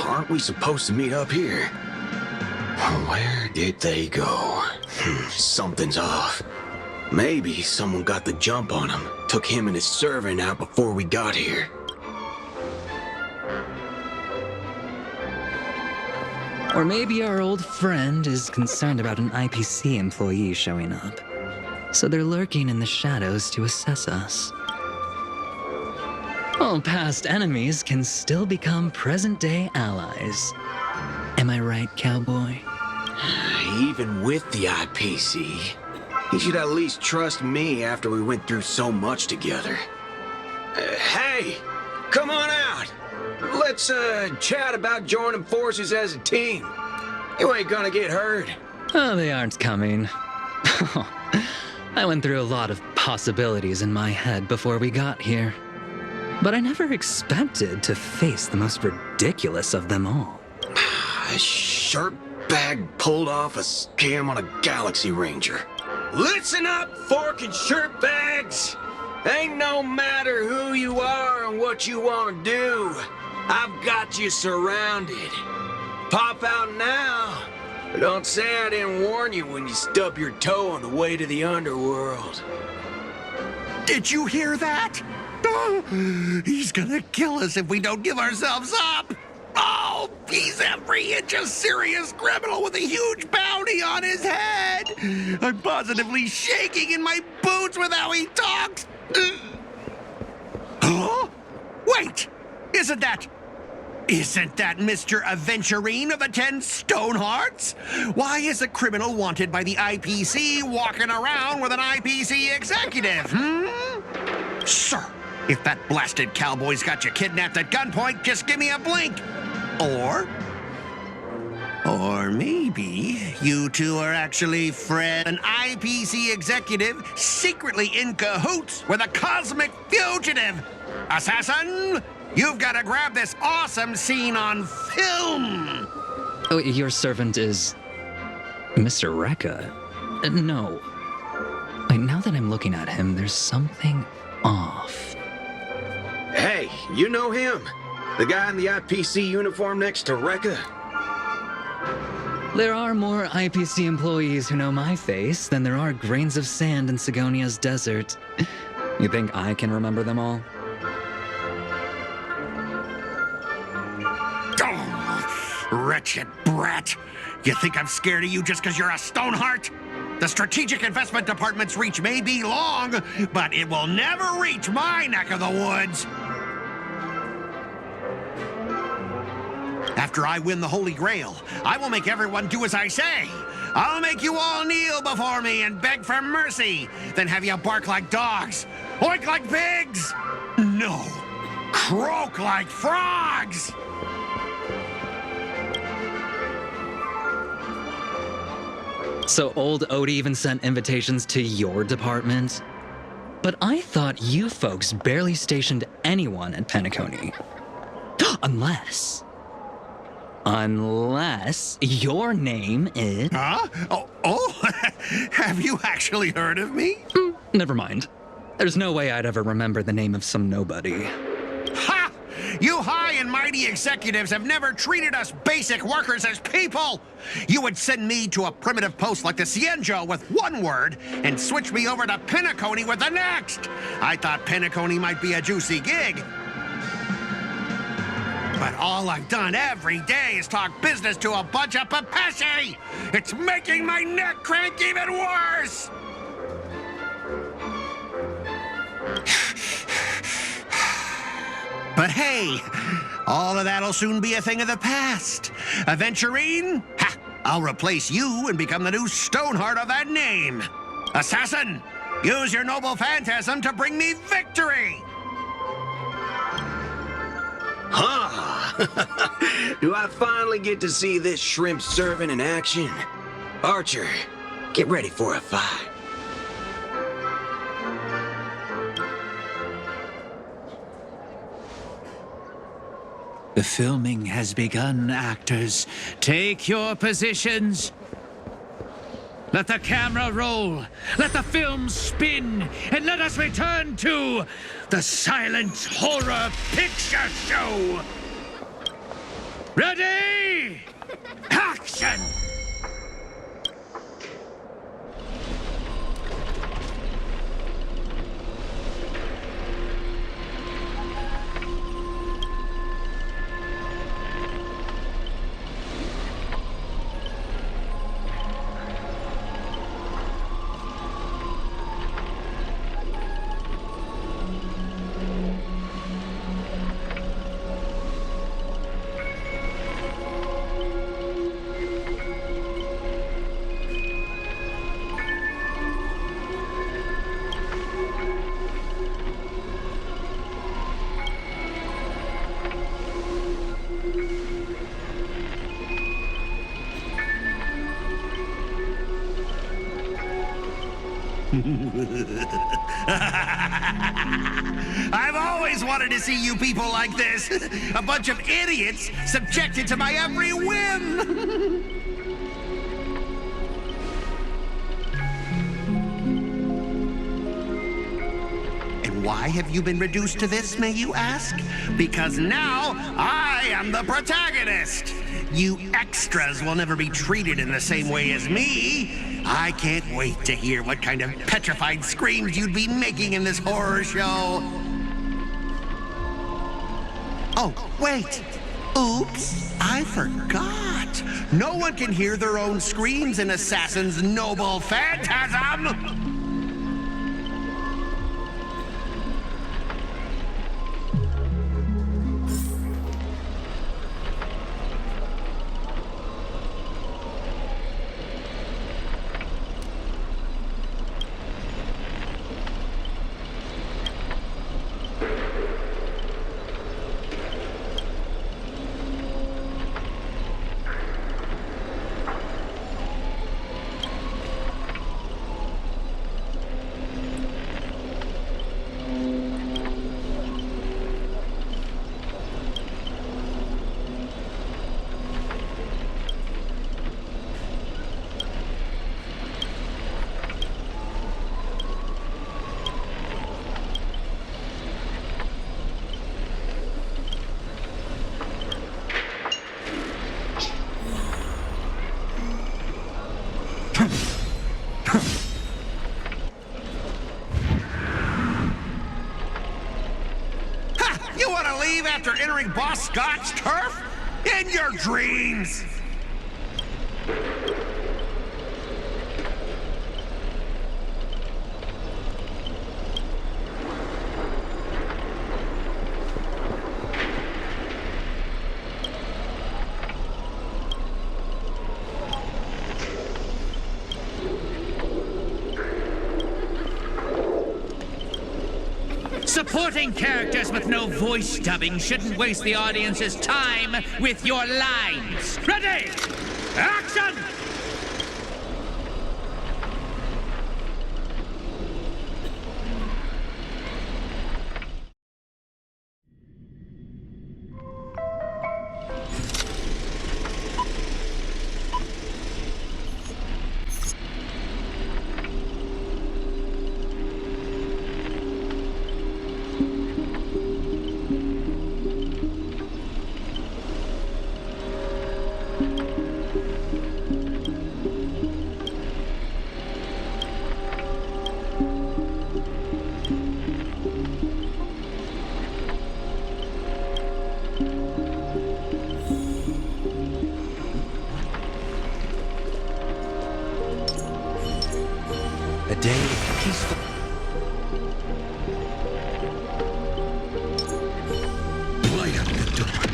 Aren't we supposed to meet up here? Where did they go? Something's off. Maybe someone got the jump on him, took him and his servant out before we got here. Or maybe our old friend is concerned about an IPC employee showing up. So they're lurking in the shadows to assess us. All past enemies can still become present-day allies. Am I right, cowboy? Even with the IPC, he should at least trust me after we went through so much together. Hey, come on out. Let's chat about joining forces as a team. You ain't gonna get hurt. Oh, they aren't coming. I went through a lot of possibilities in my head before we got here. But I never expected to face the most ridiculous of them all. A shirtbag pulled off a scam on a Galaxy Ranger. Listen up, fork and shirtbags! Ain't no matter who you are and what you want to do. I've got you surrounded. Pop out now. But don't say I didn't warn you when you stub your toe on the way to the underworld. Did you hear that? Oh, he's gonna kill us if we don't give ourselves up. Oh, he's every inch a serious criminal with a huge bounty on his head. I'm positively shaking in my boots with how he talks. Huh? Wait, isn't that Mr. Aventurine of the 10 Stonehearts? Why is a criminal wanted by the IPC walking around with an IPC executive, Sir, if that blasted cowboy's got you kidnapped at gunpoint, just give me a blink. Or maybe you two are actually an IPC executive secretly in cahoots with a cosmic fugitive. Assassin, you've got to grab this awesome scene on film. Oh, your servant is Mr. Rekka? No. Wait, now that I'm looking at him, there's something off. Hey, you know him? The guy in the IPC uniform next to Rekka? There are more IPC employees who know my face than there are grains of sand in Sigonia's desert. You think I can remember them all? Oh, wretched brat. You think I'm scared of you just because you're a Stoneheart? The Strategic Investment Department's reach may be long, but it will never reach my neck of the woods. After I win the Holy Grail, I will make everyone do as I say. I'll make you all kneel before me and beg for mercy, then have you bark like dogs, oink like pigs. No, croak like frogs. So old Odie even sent invitations to your department? But I thought you folks barely stationed anyone at Penacony. Unless your name is... Huh? Oh, have you actually heard of me? Never mind. There's no way I'd ever remember the name of some nobody. Ha! You high and mighty executives have never treated us basic workers as people! You would send me to a primitive post like the Cienjo with one word and switch me over to Penacony with the next! I thought Penacony might be a juicy gig. But all I've done every day is talk business to a bunch of papashi! It's making my neck crank even worse! But hey, all of that'll soon be a thing of the past. Aventurine, ha! I'll replace you and become the new Stoneheart of that name. Assassin, use your noble phantasm to bring me victory! Huh? Do I finally get to see this shrimp servant in action? Archer, get ready for a fight. The filming has begun, actors. Take your positions. Let the camera roll. Let the film spin. And let us return to the silent horror picture show. Ready? Action! I've always wanted to see you people like this. A bunch of idiots subjected to my every whim. And why have you been reduced to this, may you ask? Because now I am the protagonist. You extras will never be treated in the same way as me. I can't wait to hear what kind of petrified screams you'd be making in this horror show. Oh, wait. Oops, I forgot. No one can hear their own screams in Assassin's noble phantasm. tearing Boss Scott's turf? In your dreams! Supporting characters with no voice dubbing shouldn't waste the audience's time with your lines. Ready? Action! A day of peaceful. Light up the dark.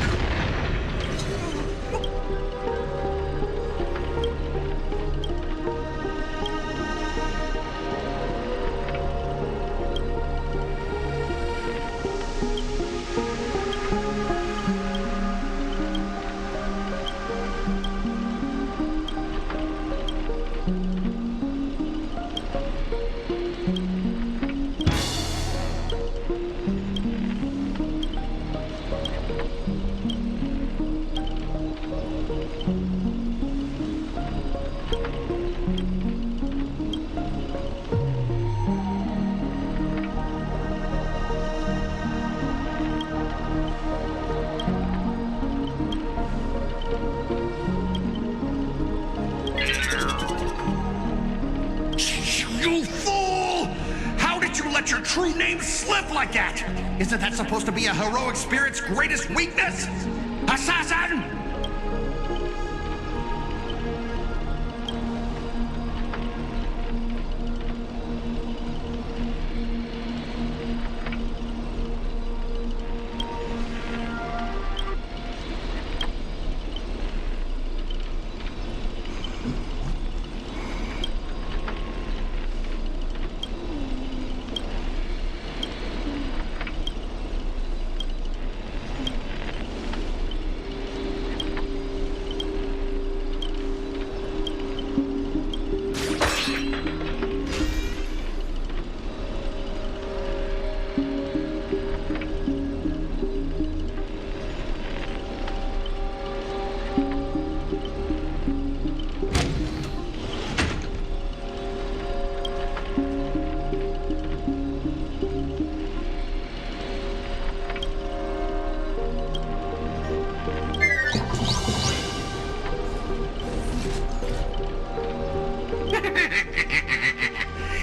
You fool! How did you let your true name slip like that? Isn't that supposed to be a heroic spirit's greatest weakness? Assassin!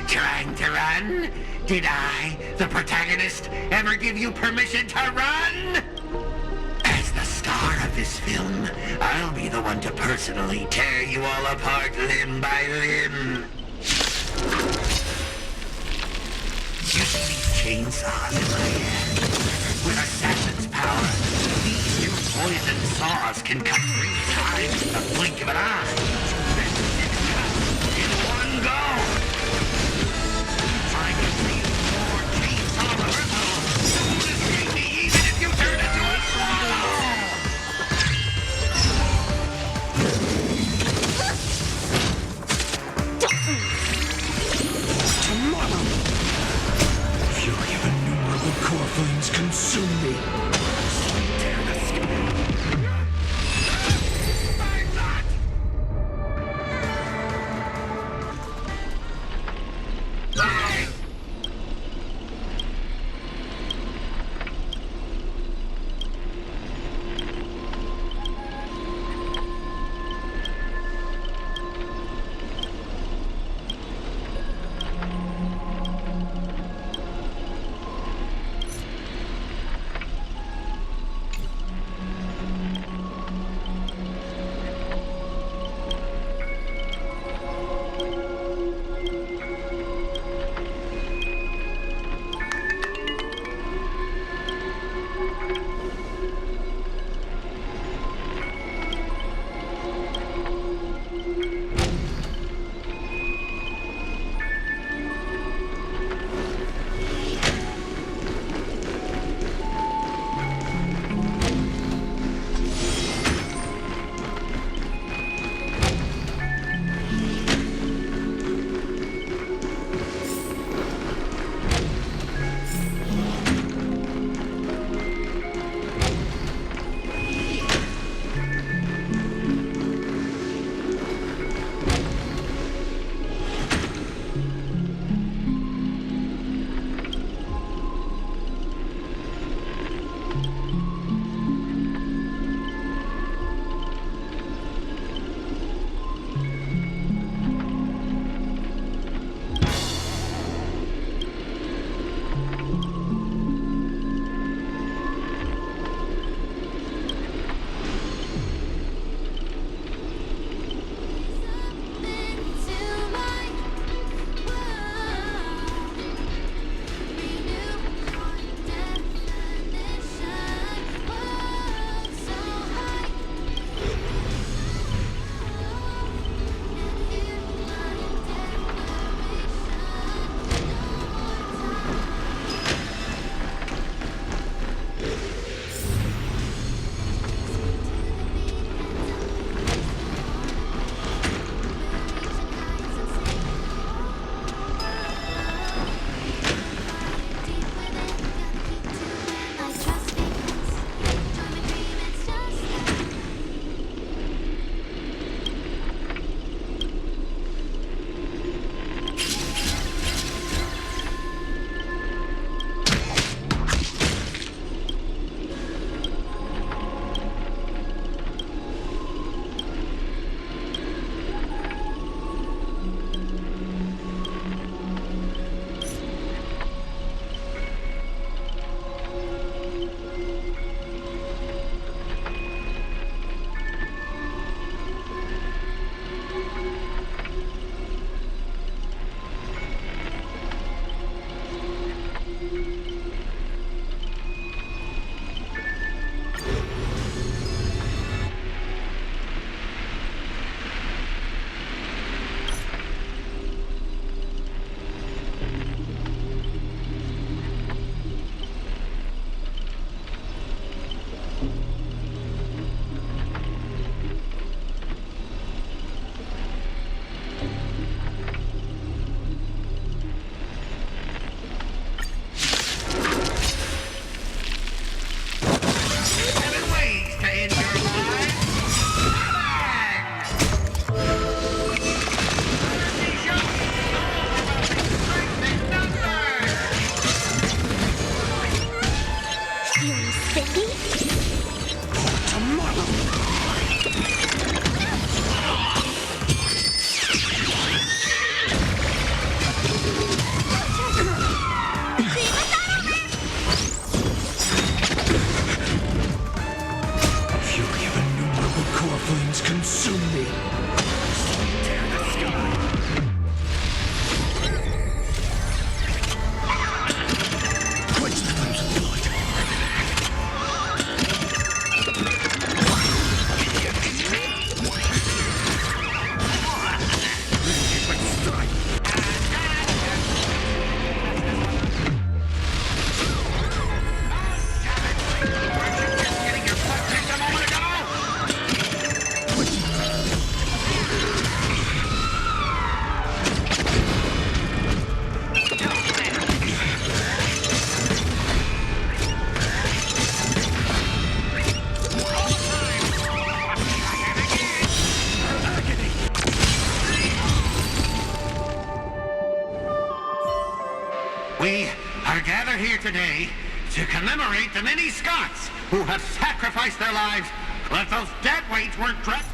Trying to run? Did I, the protagonist, ever give you permission to run? As the star of this film, I'll be the one to personally tear you all apart limb by limb. You see these chainsaws in my hand? With Assassin's power, these new poison saws can cut 3 times in the blink of an eye. That's 6 cuts in one go. Trying to see more chainsaw reversals. Don't escape me even if you turn into a swallow. Tomorrow! Fury of innumerable core flames consume me. Tear the skin. I'm not We are gathered here today to commemorate the many Scots who have sacrificed their lives so that those dead weights weren't trapped.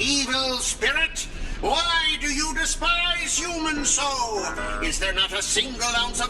Evil spirit, why do you despise humans so? Is there not a single ounce of...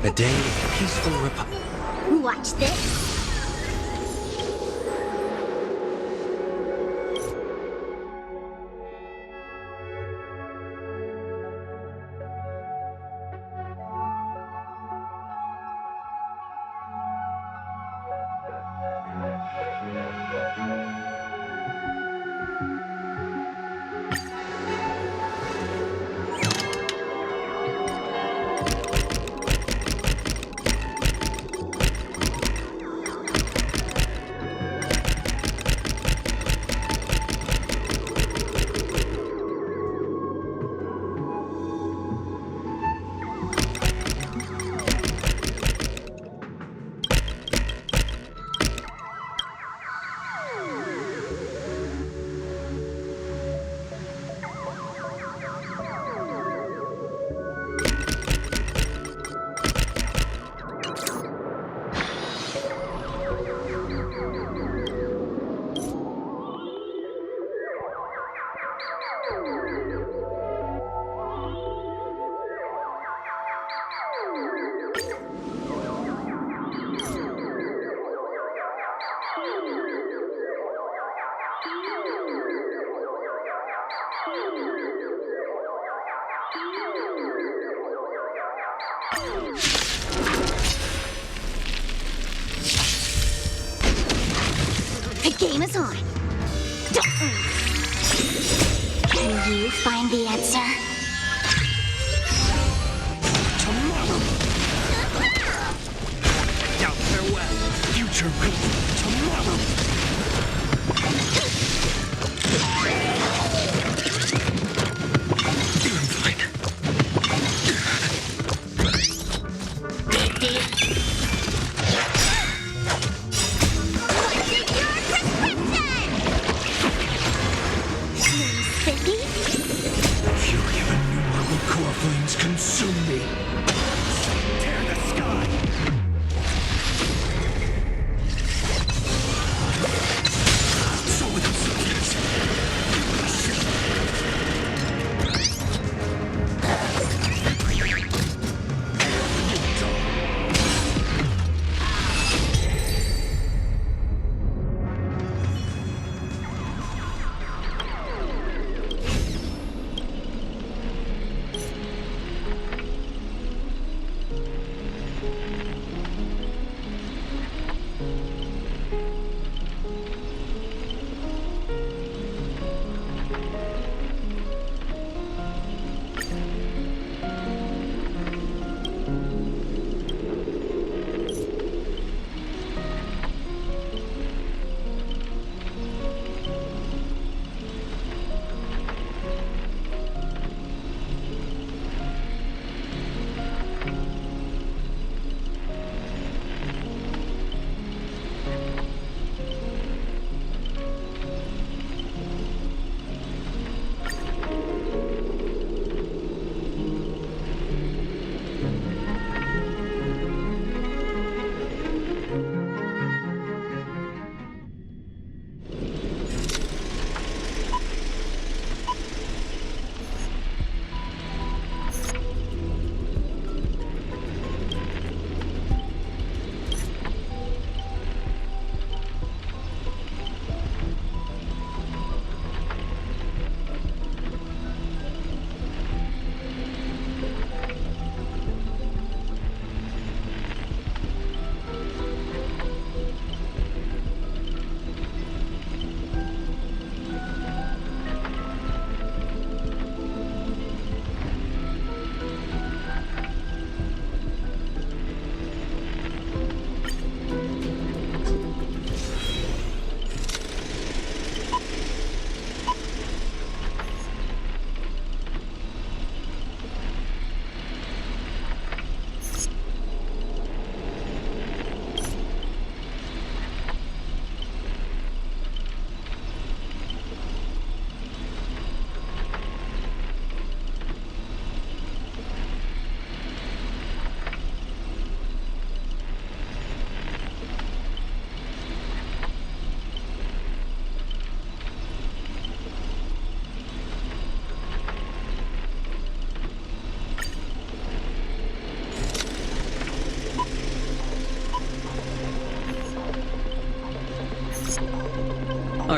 A day of peaceful republic. Watch this. The game is on. Can you find the answer? Now farewell, future Reef. Tomorrow. Fury of innumerable core flames consume me. Tear the sky. So with the subjects.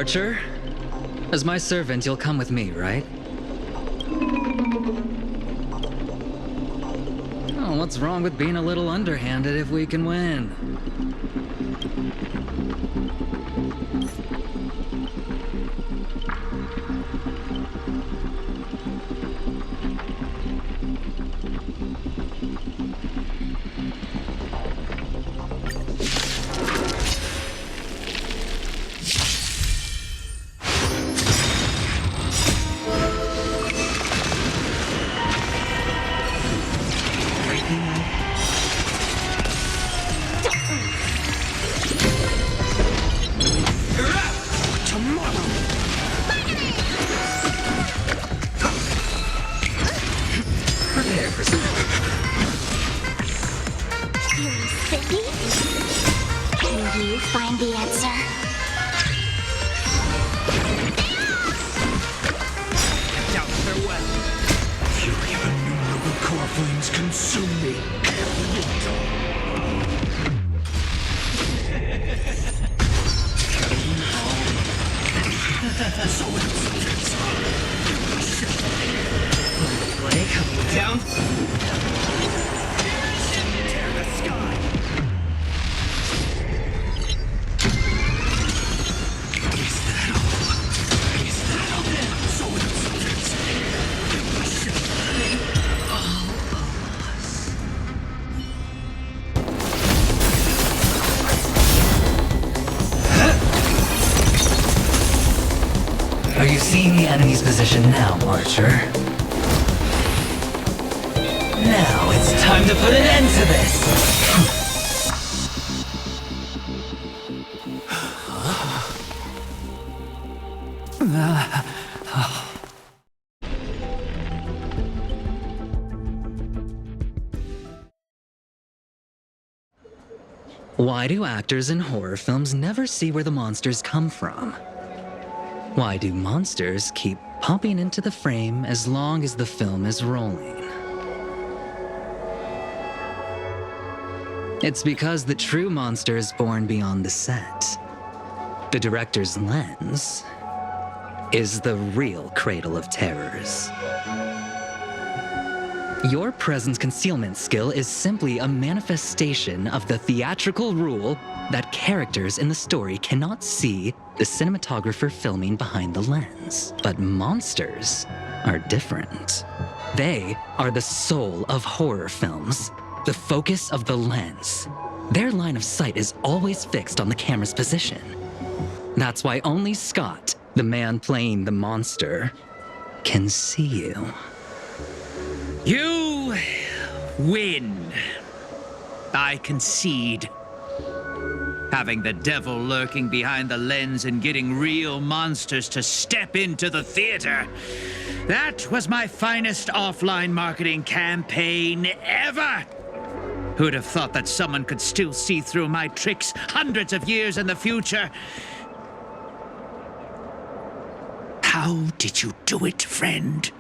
Archer. As my servant, you'll come with me, right? Oh, what's wrong with being a little underhanded if we can win? Can you find the answer? Doubt farewell. Fury of innumerable core flames consume me. Blade coming down. Tear the sky. Is that all? Is that all? So Are you seeing the enemy's position now, Archer? Now it's time to put an end to this! Why do actors in horror films never see where the monsters come from? Why do monsters keep popping into the frame as long as the film is rolling? It's because the true monster is born beyond the set. The director's lens is the real cradle of terrors. Your presence concealment skill is simply a manifestation of the theatrical rule that characters in the story cannot see the cinematographer filming behind the lens. But monsters are different. They are the soul of horror films, the focus of the lens. Their line of sight is always fixed on the camera's position. That's why only Scott, the man playing the monster, can see you. You win. I concede. Having the devil lurking behind the lens and getting real monsters to step into the theater. That was my finest offline marketing campaign ever. Who'd have thought that someone could still see through my tricks hundreds of years in the future? How did you do it, friend?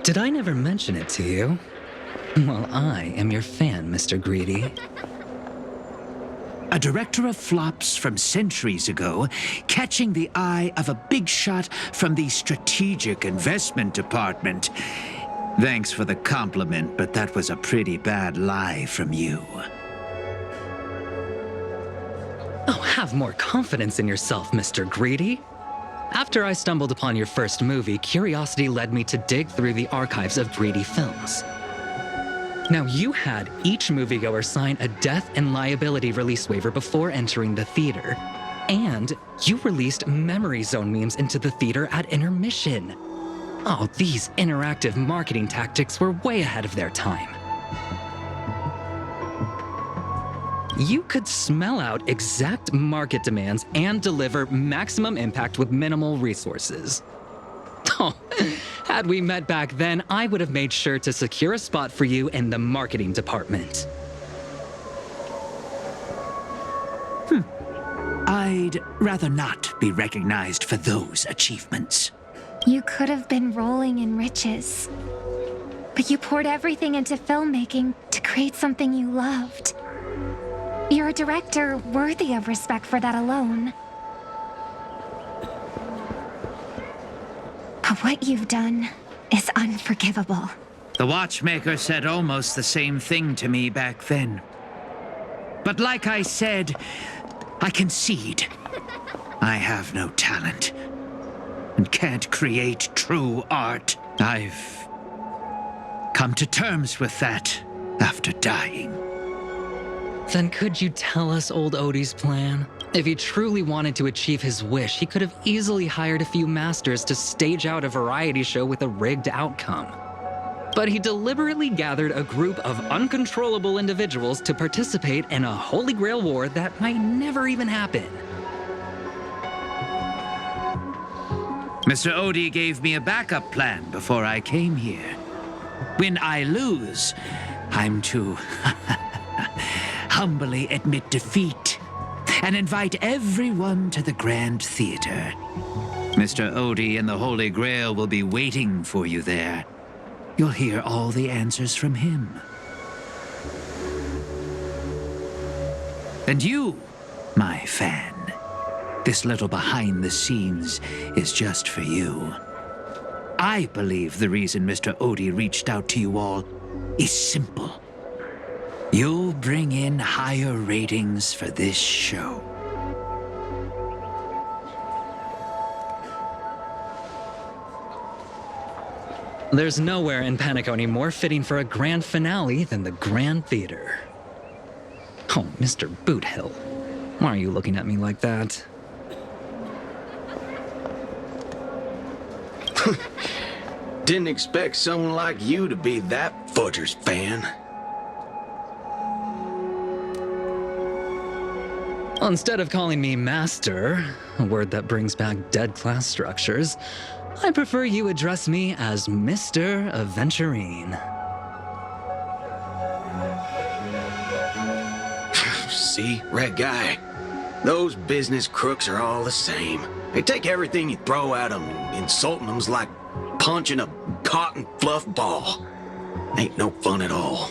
Did I never mention it to you? Well, I am your fan, Mr. Greedy. A director of flops from centuries ago, catching the eye of a big shot from the strategic investment department. Thanks for the compliment, but that was a pretty bad lie from you. Oh, have more confidence in yourself, Mr. Greedy. After I stumbled upon your first movie, curiosity led me to dig through the archives of Greedy films. Now, you had each moviegoer sign a death and liability release waiver before entering the theater. And you released memory zone memes into the theater at intermission. Oh, these interactive marketing tactics were way ahead of their time. You could smell out exact market demands and deliver maximum impact with minimal resources. Oh, had we met back then, I would have made sure to secure a spot for you in the marketing department. I'd rather not be recognized for those achievements. You could have been rolling in riches. But you poured everything into filmmaking to create something you loved. You're a director worthy of respect for that alone. What you've done is unforgivable. The watchmaker said almost the same thing to me back then. But like I said, I concede. I have no talent and can't create true art. I've come to terms with that after dying. Then could you tell us old Odie's plan? If he truly wanted to achieve his wish, he could have easily hired a few masters to stage out a variety show with a rigged outcome. But he deliberately gathered a group of uncontrollable individuals to participate in a Holy Grail war that might never even happen. Mr. Odie gave me a backup plan before I came here. When I lose, I'm to humbly admit defeat and invite everyone to the Grand Theater. Mr. Odie and the Holy Grail will be waiting for you there. You'll hear all the answers from him. And you, my fan, this little behind the scenes is just for you. I believe the reason Mr. Odie reached out to you all is simple. You'll bring in higher ratings for this show. There's nowhere in Penacony more fitting for a grand finale than the Grand Theater. Oh, Mr. Boothill, why are you looking at me like that? Didn't expect someone like you to be that Fudger's fan. Instead of calling me Master, a word that brings back dead class structures, I prefer you address me as Mr. Aventurine. See, Red Guy, those business crooks are all the same. They take everything you throw at them, and insulting them's like punching a cotton fluff ball. Ain't no fun at all.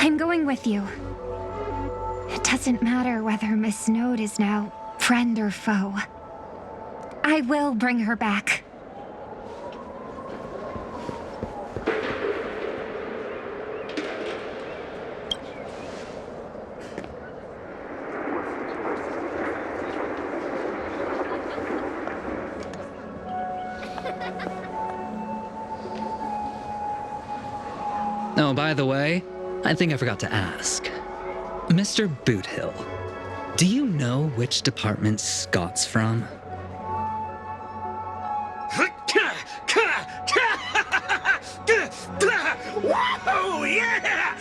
I'm going with you. It doesn't matter whether Miss Snowd is now friend or foe. I will bring her back. Oh, by the way, I think I forgot to ask. Mr. Boothill, do you know which department Scott's from? Whoa, yeah!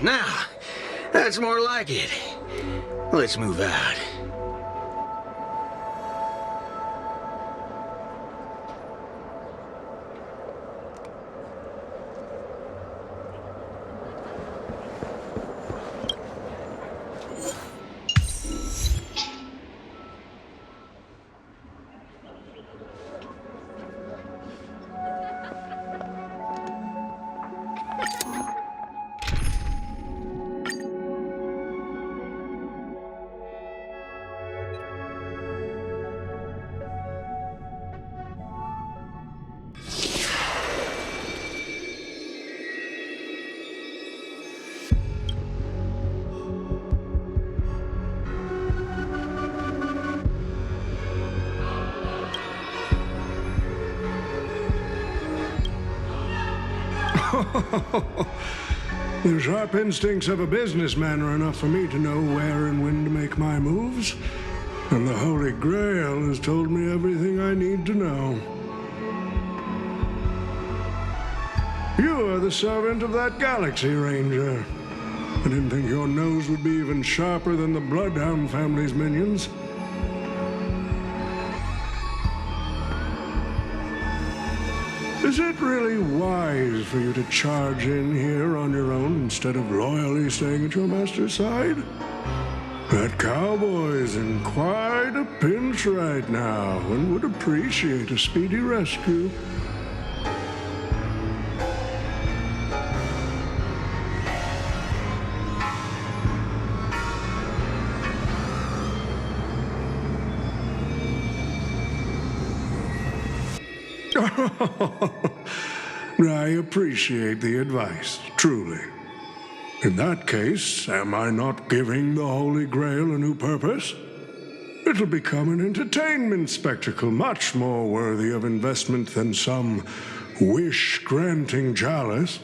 Now, that's more like it. Let's move out. The sharp instincts of a businessman are enough for me to know where and when to make my moves. And the Holy Grail has told me everything I need to know. You are the servant of that Galaxy Ranger. I didn't think your nose would be even sharper than the Bloodhound family's minions. Is it really wise for you to charge in here on your own instead of loyally staying at your master's side? That cowboy's in quite a pinch right now and would appreciate a speedy rescue. I appreciate the advice, truly. In that case, am I not giving the Holy Grail a new purpose? It'll become an entertainment spectacle much more worthy of investment than some wish-granting chalice.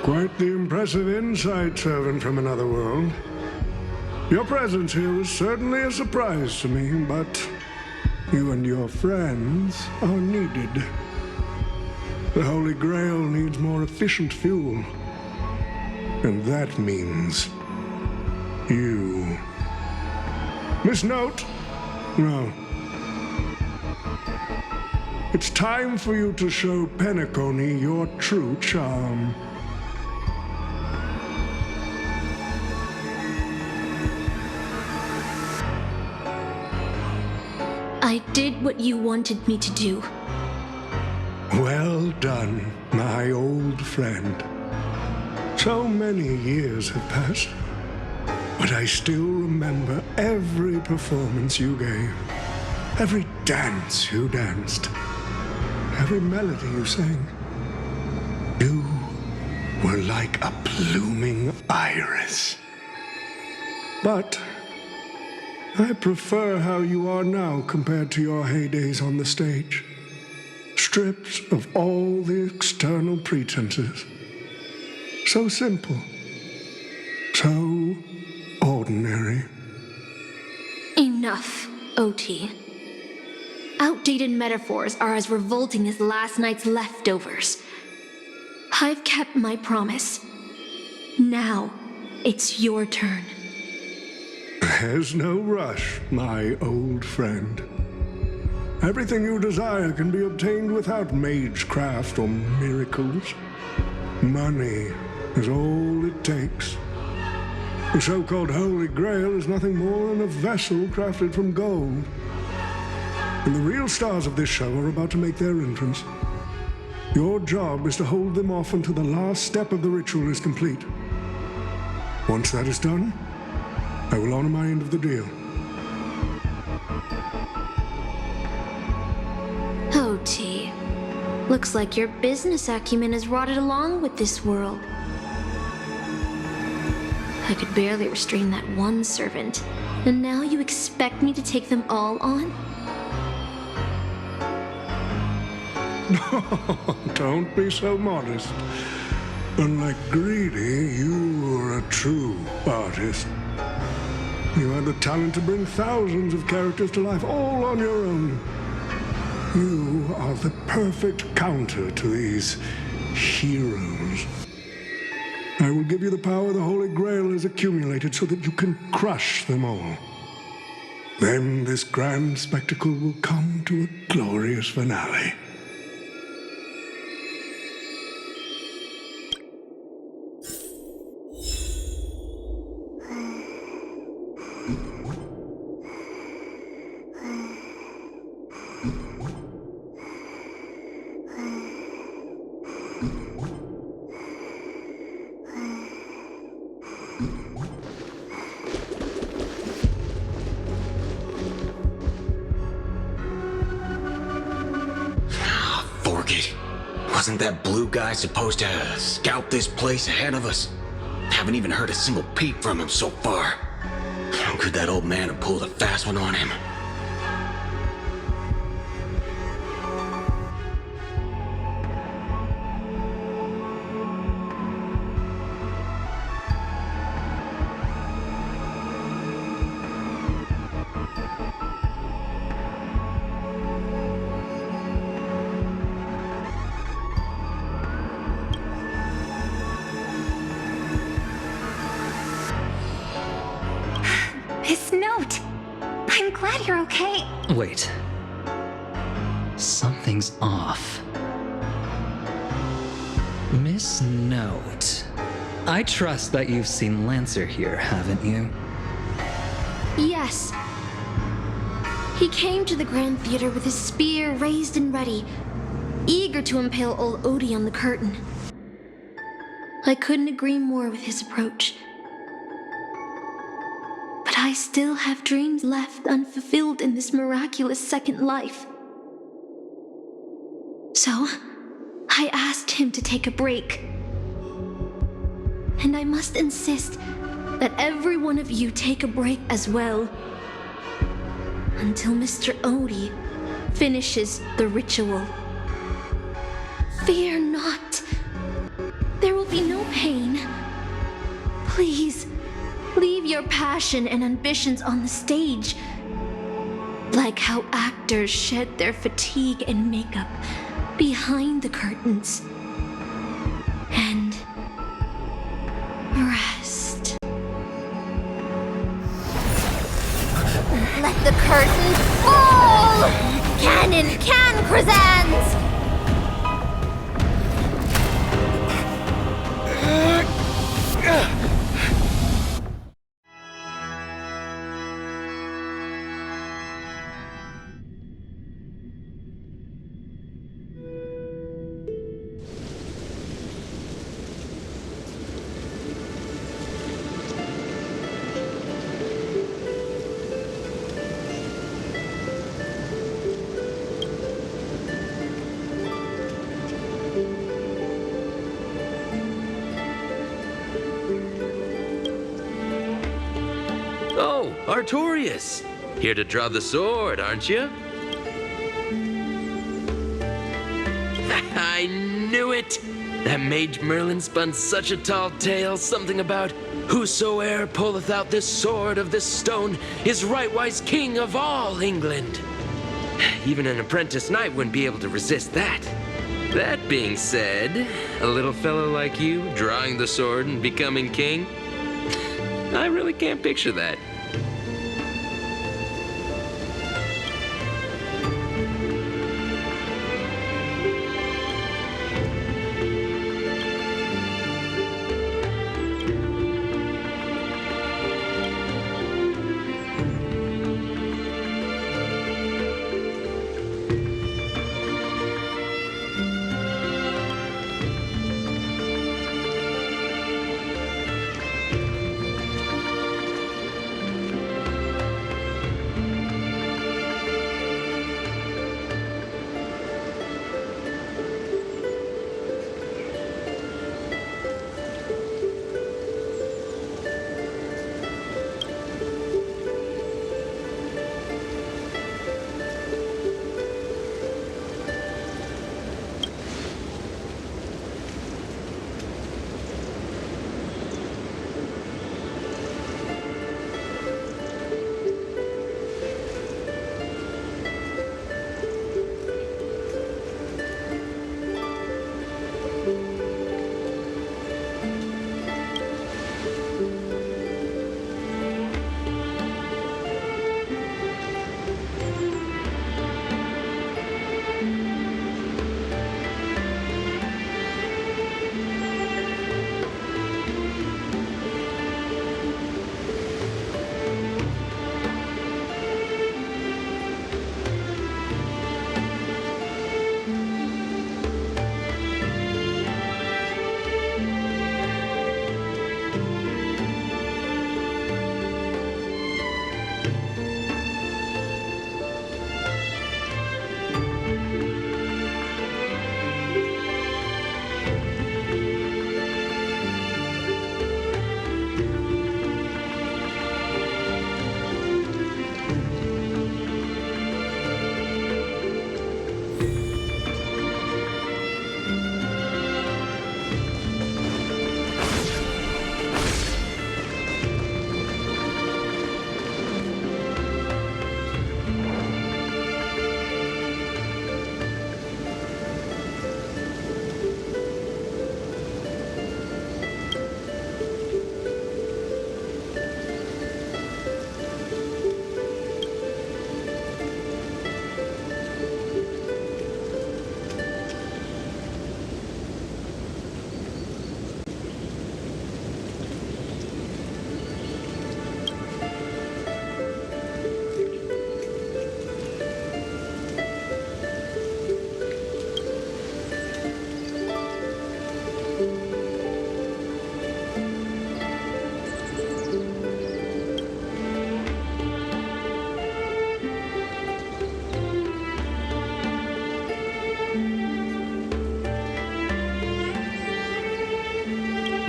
Quite the impressive insight, servant from another world. Your presence here was certainly a surprise to me, but you and your friends are needed. The Holy Grail needs more efficient fuel. And that means you. Miss Note? No. It's time for you to show Penacony your true charm. I did what you wanted me to do. Well done, my old friend. So many years have passed, but I still remember every performance you gave, every dance you danced, every melody you sang. You were like a blooming iris. But I prefer how you are now compared to your heydays on the stage, stripped of all the external pretenses. So simple, so ordinary. Enough, OT. Outdated metaphors are as revolting as last night's leftovers. I've kept my promise. Now, it's your turn. There's no rush, my old friend. Everything you desire can be obtained without magecraft or miracles. Money is all it takes. The so-called Holy Grail is nothing more than a vessel crafted from gold. And the real stars of this show are about to make their entrance. Your job is to hold them off until the last step of the ritual is complete. Once that is done, I will honor my end of the deal. OT. Looks like your business acumen has rotted along with this world. I could barely restrain that one servant, and now you expect me to take them all on? Don't be so modest. Unlike Greedy, you are a true artist. You have the talent to bring thousands of characters to life all on your own. You are the perfect counter to these heroes. I will give you the power the Holy Grail has accumulated so that you can crush them all. Then this grand spectacle will come to a glorious finale. Wasn't that blue guy supposed to scout this place ahead of us? Haven't even heard a single peep from him so far. Could that old man have pulled a fast one on him? His note. I'm glad you're okay. Wait. Something's off. Miss Note. I trust that you've seen Lancer here, haven't you? Yes. He came to the Grand Theater with his spear raised and ready, eager to impale old Odie on the curtain. I couldn't agree more with his approach. But I still have dreams left unfulfilled in this miraculous second life. So, I asked him to take a break. And I must insist that every one of you take a break as well. Until Mr. Odie finishes the ritual. Fear not. There will be no pain. Please, leave your passion and ambitions on the stage. Like how actors shed their fatigue and makeup behind the curtains. And rest. Let the curtain fall! Cannon can present! Oh, Artorias! Here to draw the sword, aren't you? I knew it! That Mage Merlin spun such a tall tale, something about whosoe'er pulleth out this sword of this stone is rightwise king of all England. Even an apprentice knight wouldn't be able to resist that. That being said, a little fellow like you drawing the sword and becoming king, I really can't picture that.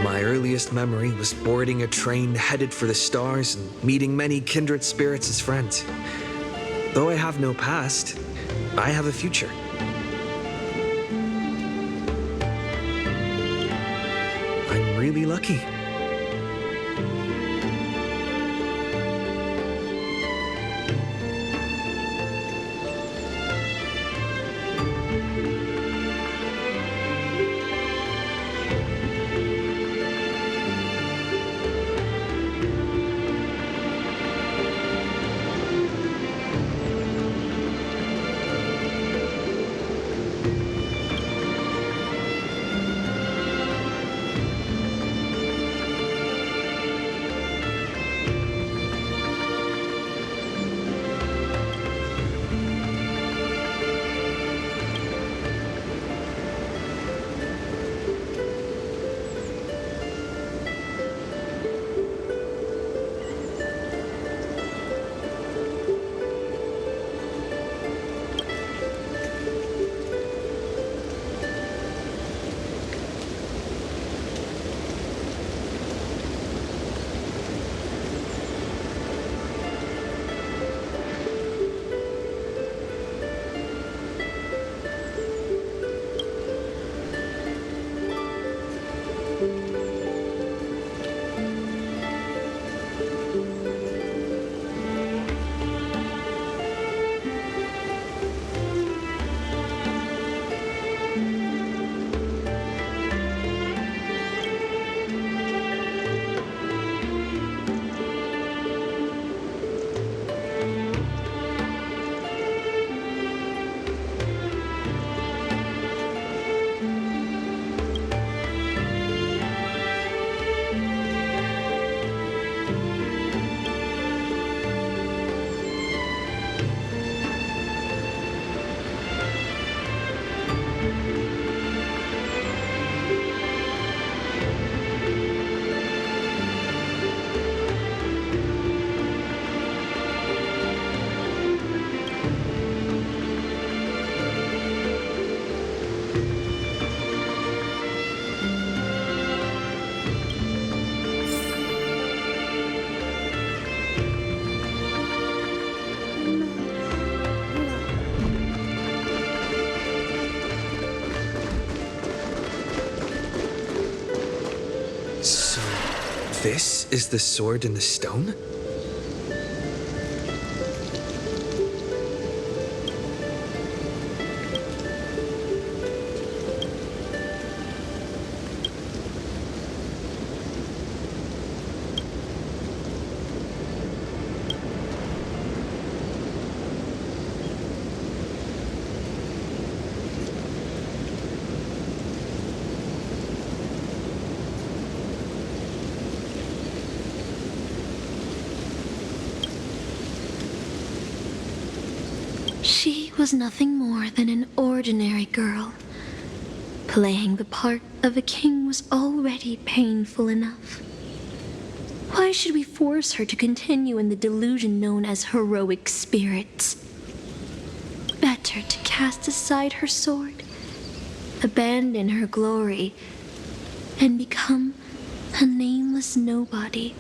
My earliest memory was boarding a train headed for the stars and meeting many kindred spirits as friends. Though I have no past, I have a future. I'm really lucky. This is the sword in the stone? She was nothing more than an ordinary girl. Playing the part of a king was already painful enough. Why should we force her to continue in the delusion known as heroic spirits? Better to cast aside her sword, abandon her glory, and become a nameless nobody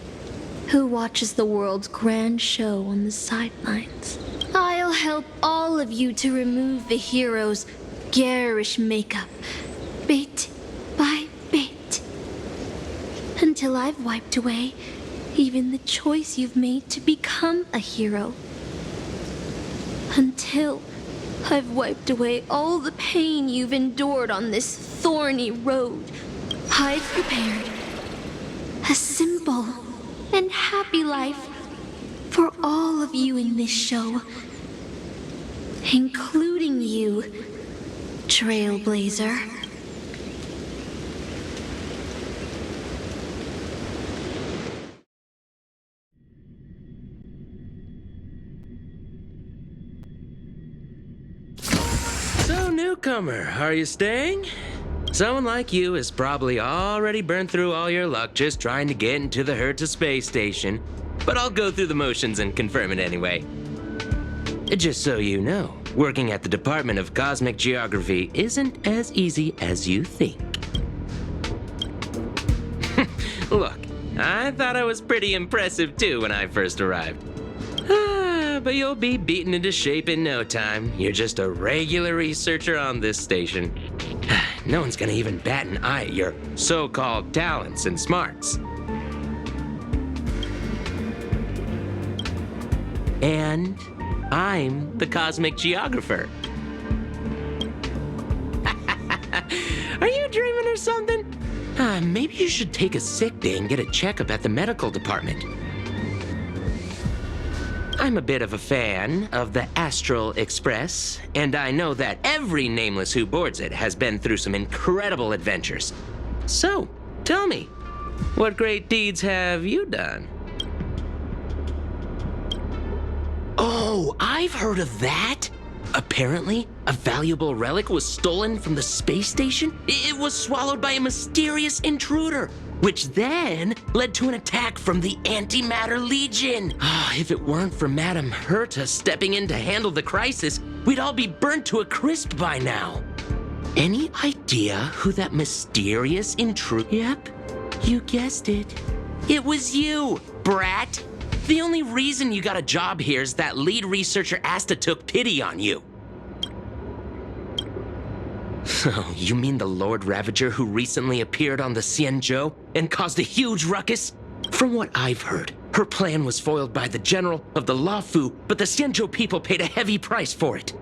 who watches the world's grand show on the sidelines. I'll help all of you to remove the hero's garish makeup, bit by bit, until I've wiped away even the choice you've made to become a hero. Until I've wiped away all the pain you've endured on this thorny road, I've prepared a simple and happy life for all of you in this show, including you, Trailblazer. So, newcomer, are you staying? Someone like you has probably already burned through all your luck just trying to get into the Herta space station, but I'll go through the motions and confirm it anyway. Just so you know, working at the Department of Cosmic Geography isn't as easy as you think. Look, I thought I was pretty impressive too when I first arrived. But you'll be beaten into shape in no time. You're just a regular researcher on this station. No one's gonna even bat an eye at your so-called talents and smarts. And I'm the cosmic geographer. Are you dreaming or something? Maybe you should take a sick day and get a checkup at the medical department. I'm a bit of a fan of the Astral Express, and I know that every nameless who boards it has been through some incredible adventures. So, tell me, what great deeds have you done? Oh, I've heard of that! Apparently, a valuable relic was stolen from the space station. It was swallowed by a mysterious intruder, which then led to an attack from the Antimatter Legion. If it weren't for Madame Herta stepping in to handle the crisis, we'd all be burnt to a crisp by now. Any idea who that mysterious intruder? Yep, you guessed it. It was you, brat. The only reason you got a job here is that lead researcher Asta took pity on you. Oh, you mean the Lord Ravager who recently appeared on the Xianzhou and caused a huge ruckus? From what I've heard, her plan was foiled by the general of the Luofu, but the Xianzhou people paid a heavy price for it.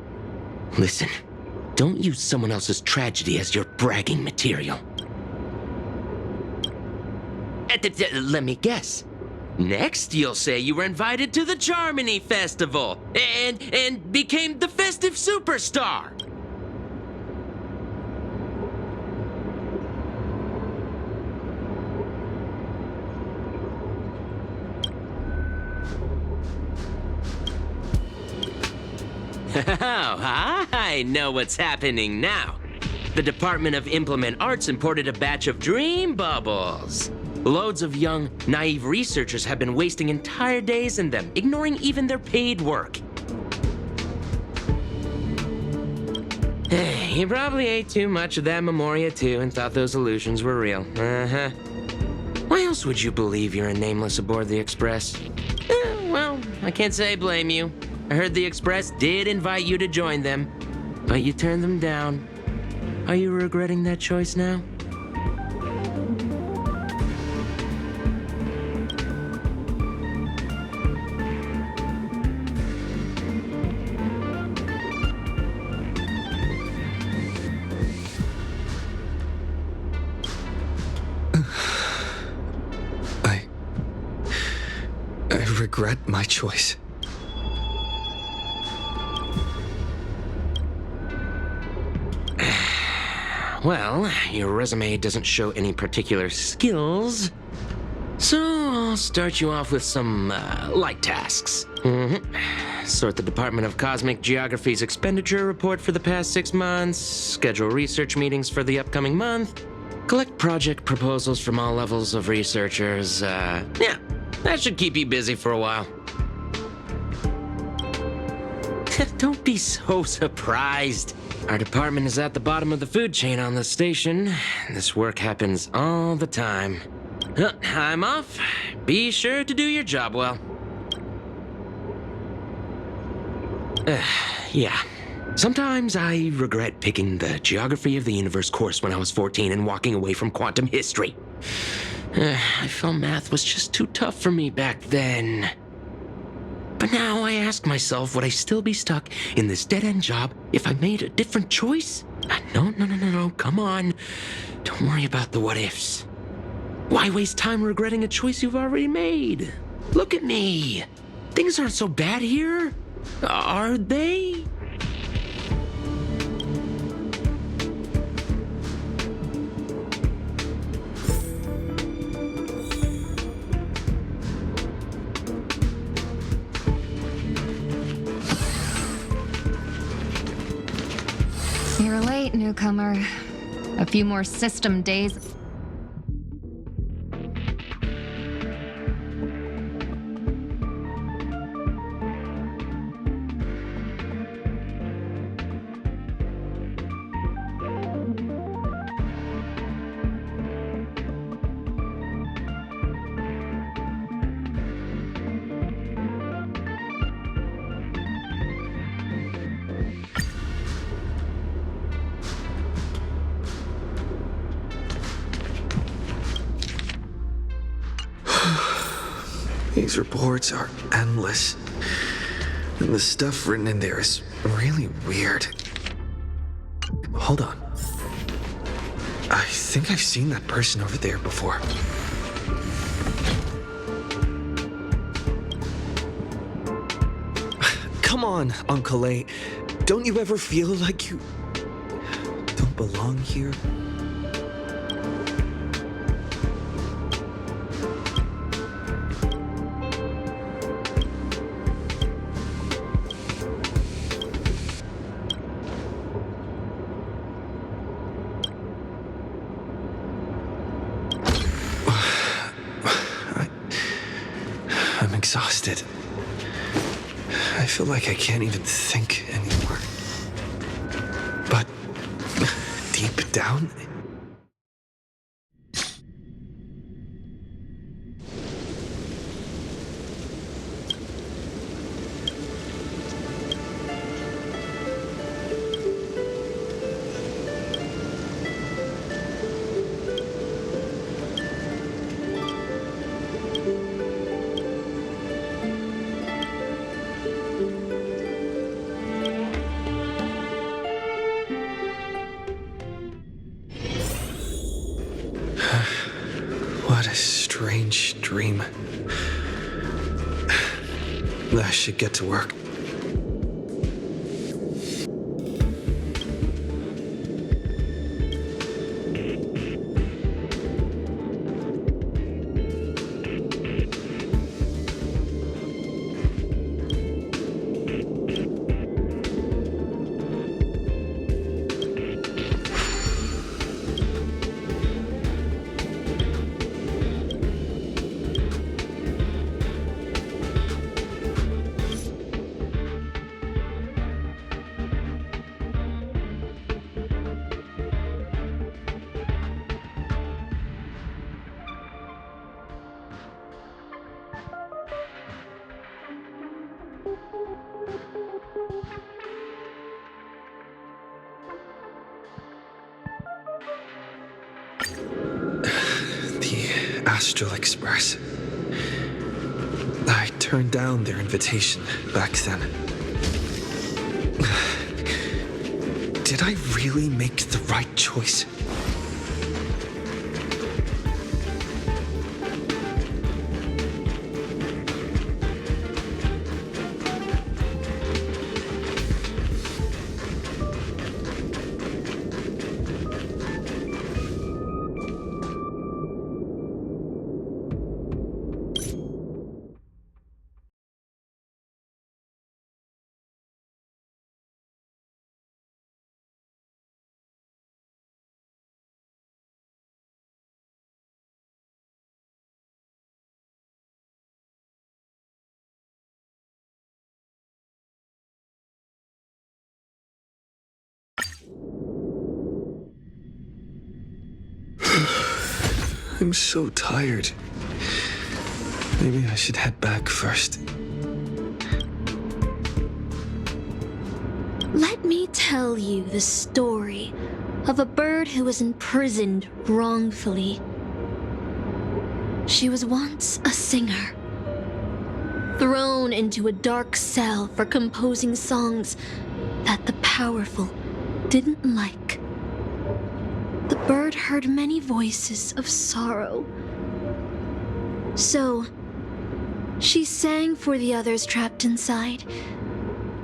Listen, don't use someone else's tragedy as your bragging material. Let me guess. Next, you'll say you were invited to the Charmony Festival and became the festive superstar. Oh, I know what's happening now. The Department of Implement Arts imported a batch of dream bubbles. Loads of young, naive researchers have been wasting entire days in them, ignoring even their paid work. You probably ate too much of that Memoria too and thought those illusions were real. Uh-huh. Why else would you believe you're a nameless aboard the Express? Well, I can't say I blame you. I heard the Express did invite you to join them, but you turned them down. Are you regretting that choice now? I regret my choice. Well, your resume doesn't show any particular skills, so I'll start you off with some light tasks. Sort the Department of Cosmic Geography's expenditure report for the past 6 months, schedule research meetings for the upcoming month, collect project proposals from all levels of researchers. Yeah, that should keep you busy for a while. Don't be so surprised. Our department is at the bottom of the food chain on the station. This work happens all the time. I'm off. Be sure to do your job well. Yeah. Sometimes I regret picking the Geography of the Universe course when I was 14 and walking away from quantum history. I felt math was just too tough for me back then. But now I ask myself, would I still be stuck in this dead-end job if I made a different choice? No, come on. Don't worry about the what-ifs. Why waste time regretting a choice you've already made? Look at me. Things aren't so bad here, are they? You're late, newcomer. A few more system days. These reports are endless. And the stuff written in there is really weird. Hold on. I think I've seen that person over there before. Come on, Uncle A. Don't you ever feel like you don't belong here? I'm exhausted. I feel like I can't even think anymore. But deep down, what a strange dream. I should get to work. The Astral Express. I turned down their invitation back then. Did I really make the right choice? I'm so tired. Maybe I should head back first. Let me tell you the story of a bird who was imprisoned wrongfully. She was once a singer, thrown into a dark cell for composing songs that the powerful didn't like. The bird heard many voices of sorrow. So, she sang for the others trapped inside,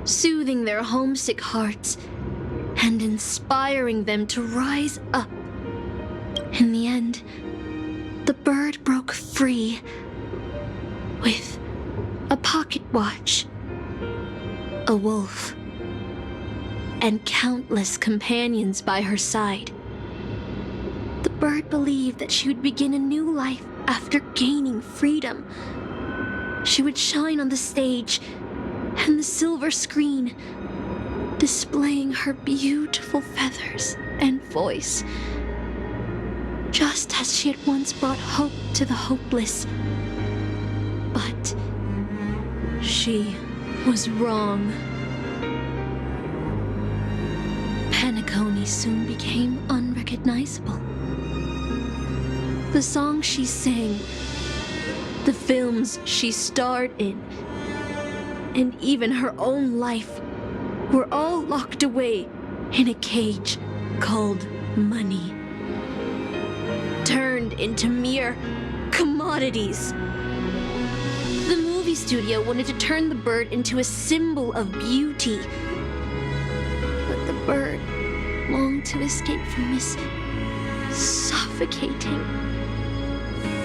soothing their homesick hearts and inspiring them to rise up. In the end, the bird broke free with a pocket watch, a wolf, and countless companions by her side. The bird believed that she would begin a new life after gaining freedom. She would shine on the stage and the silver screen, displaying her beautiful feathers and voice, just as she had once brought hope to the hopeless. But she was wrong. Penacony soon became unrecognizable. The song she sang, the films she starred in, and even her own life were all locked away in a cage called money. Turned into mere commodities. The movie studio wanted to turn the bird into a symbol of beauty. But the bird longed to escape from this suffocating,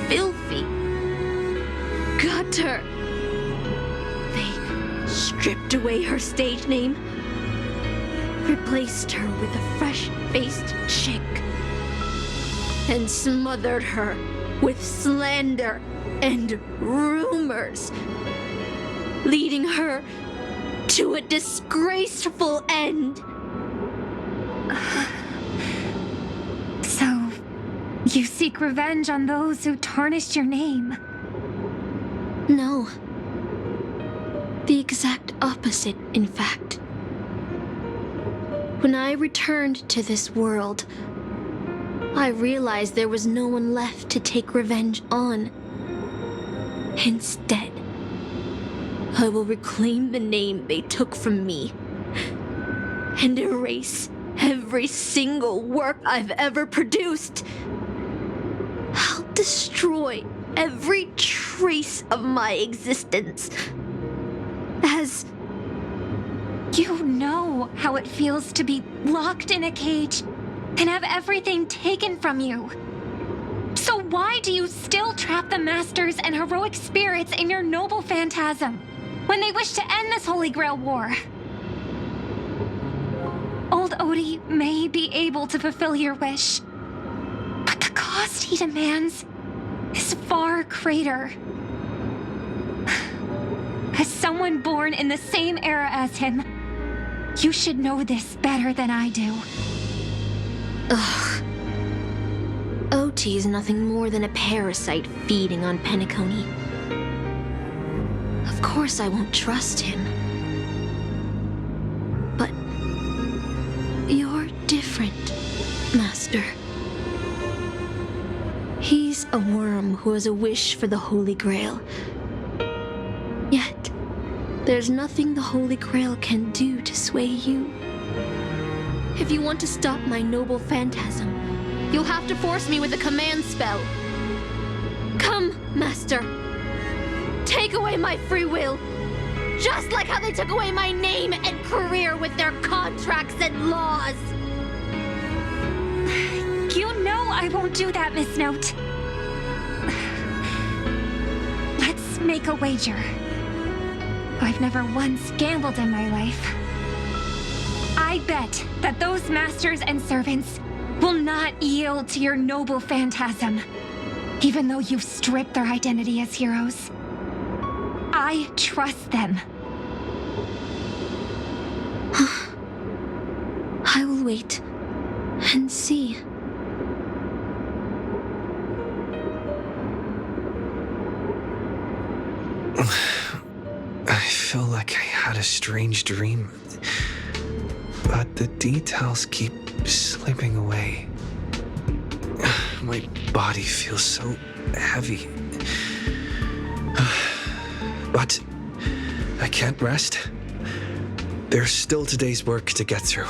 filthy gutter. They stripped away her stage name, replaced her with a fresh-faced chick, and smothered her with slander and rumors, leading her to a disgraceful end. So, you seek revenge on those who tarnished your name? No. The exact opposite, in fact. When I returned to this world, I realized there was no one left to take revenge on. Instead, I will reclaim the name they took from me and erase every single work I've ever produced. I'll destroy every trace of my existence. As you know how it feels to be locked in a cage and have everything taken from you. So why do you still trap the Masters and heroic spirits in your noble phantasm when they wish to end this Holy Grail War? Old Odie may be able to fulfill your wish, but the cost he demands is far greater. As someone born in the same era as him, you should know this better than I do. Ugh. OT is nothing more than a parasite feeding on Penacony. Of course I won't trust him. But you're different, Master. He's a worm who has a wish for the Holy Grail. Yet, there's nothing the Holy Grail can do to sway you. If you want to stop my noble phantasm, you'll have to force me with a command spell. Come, Master. Take away my free will. Just like how they took away my name and career with their contracts and laws. You know I won't do that, Miss Note. Let's make a wager. I've never once gambled in my life. I bet that those masters and servants will not yield to your noble phantasm, even though you've stripped their identity as heroes. I trust them. I will wait and see. I feel like I had a strange dream, but the details keep slipping away. My body feels so heavy. But I can't rest. There's still today's work to get through.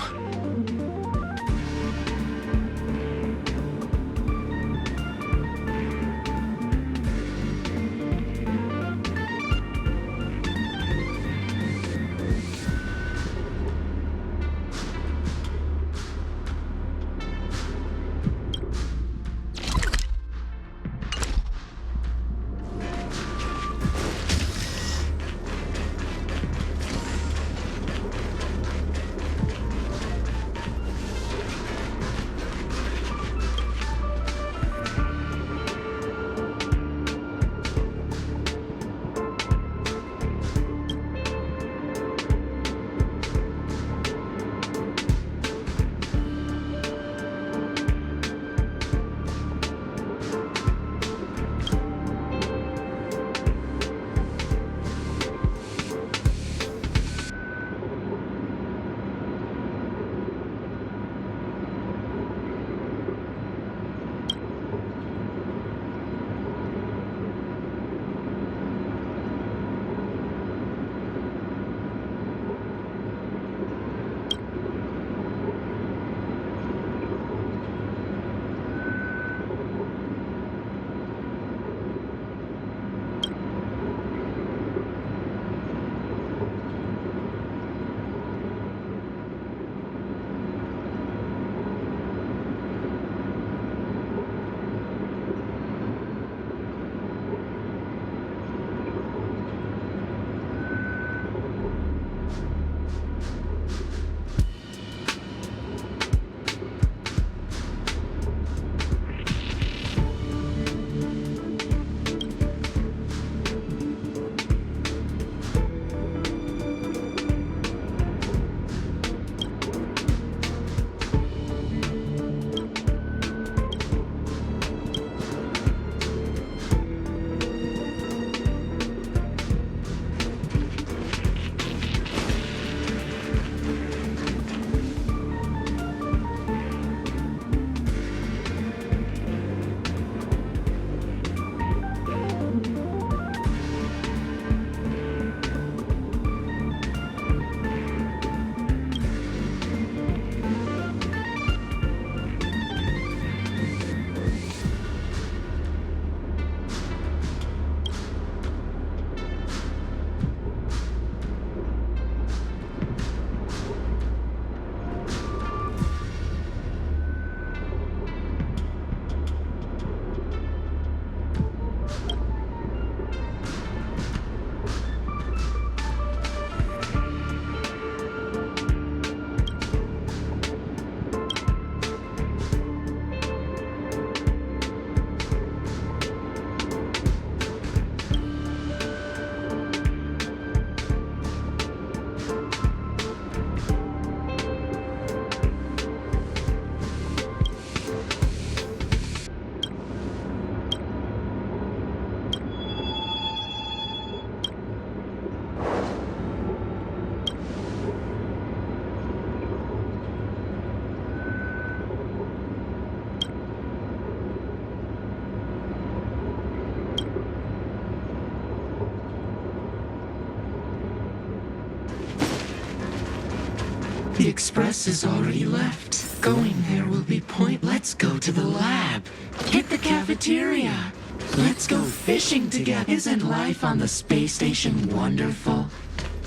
The express is already left. Going there will be point. Let's go to the lab. Hit the cafeteria. Let's go fishing together. Isn't life on the space station wonderful?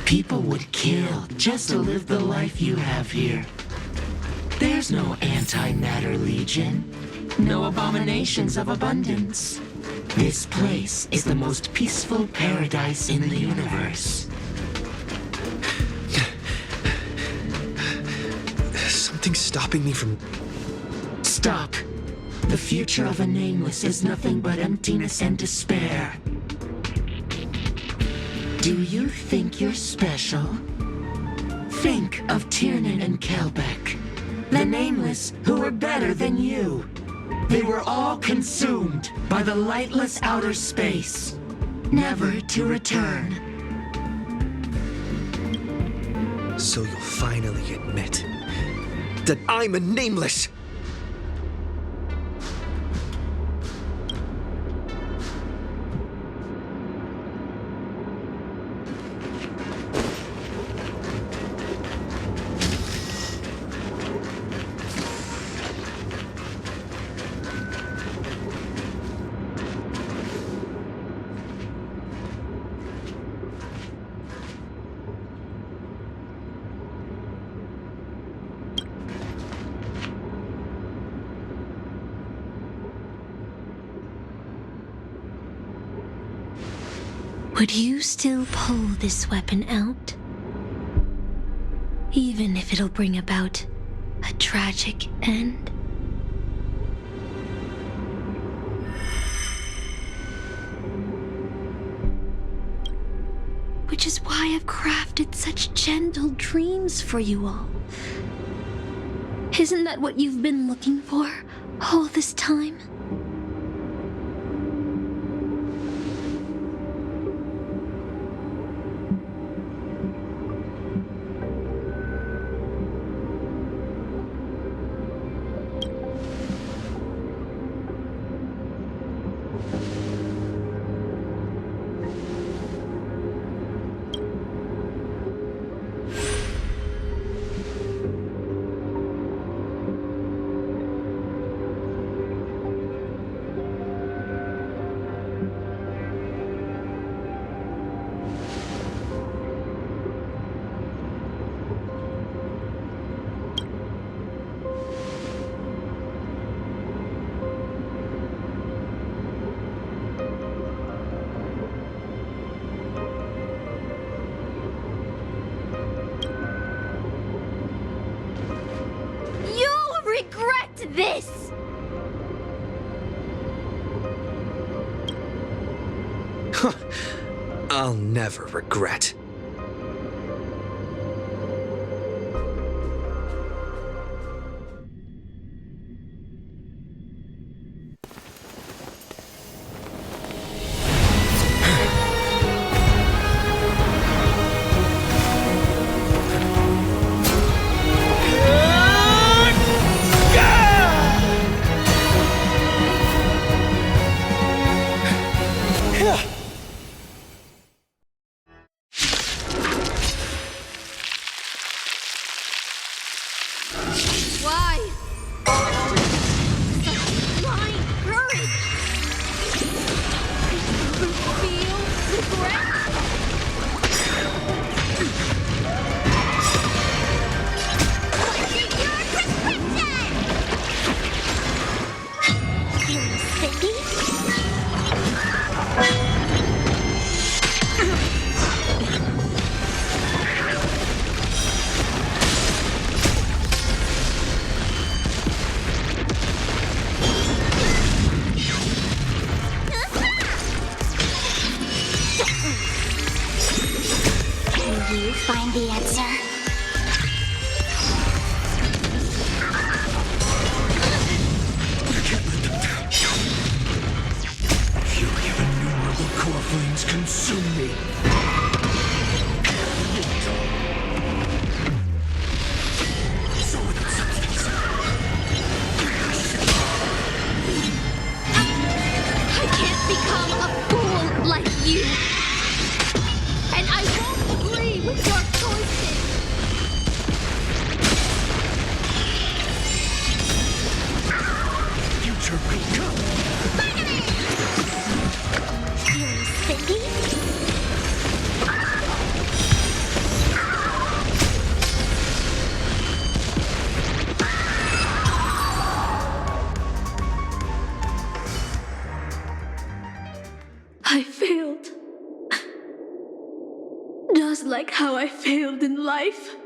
People would kill just to live the life you have here. There's no antimatter legion. No abominations of abundance. This place is the most peaceful paradise in the universe. Something's stopping me from... Stop. The future of a nameless is nothing but emptiness and despair. Do you think you're special? Think of Tiernan and Kelbeck, the nameless who were better than you. They were all consumed by the lightless outer space, never to return. So you'll finally admit that I'm a nameless! Would you still pull this weapon out? Even if it'll bring about a tragic end? Which is why I've crafted such gentle dreams for you all. Isn't that what you've been looking for all this time? Regret this! I'll never regret. Why? Such blind courage! Feel regret? Feeling sticky? Can you find the answer? Fury of innumerable core flames consume me. So without substance. I can't become a fool like you! And I won't agree with your choices! I failed. Just like how I failed in life.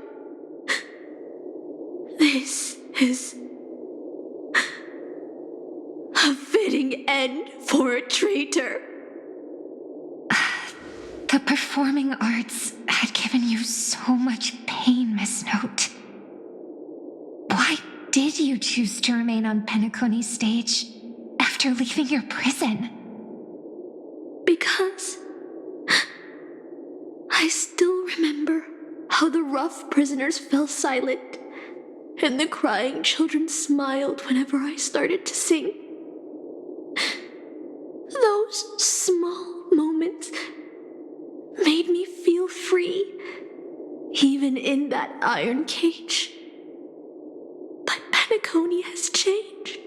This is a fitting end for a traitor. The performing arts had given you so much pain, Miss Note. Why did you choose to remain on Penacony's stage after leaving your prison? Because I still remember how the rough prisoners fell silent and the crying children smiled whenever I started to sing. Those small moments made me feel free, even in that iron cage. But Penacony has changed.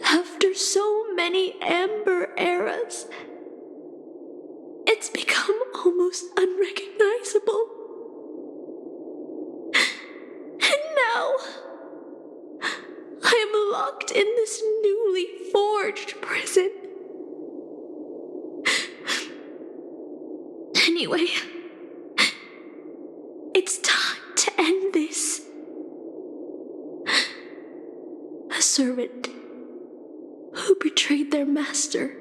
After so many amber eras, it's become almost unrecognizable. And now, I am locked in this newly forged prison. Anyway, it's time to end this. A servant who betrayed their master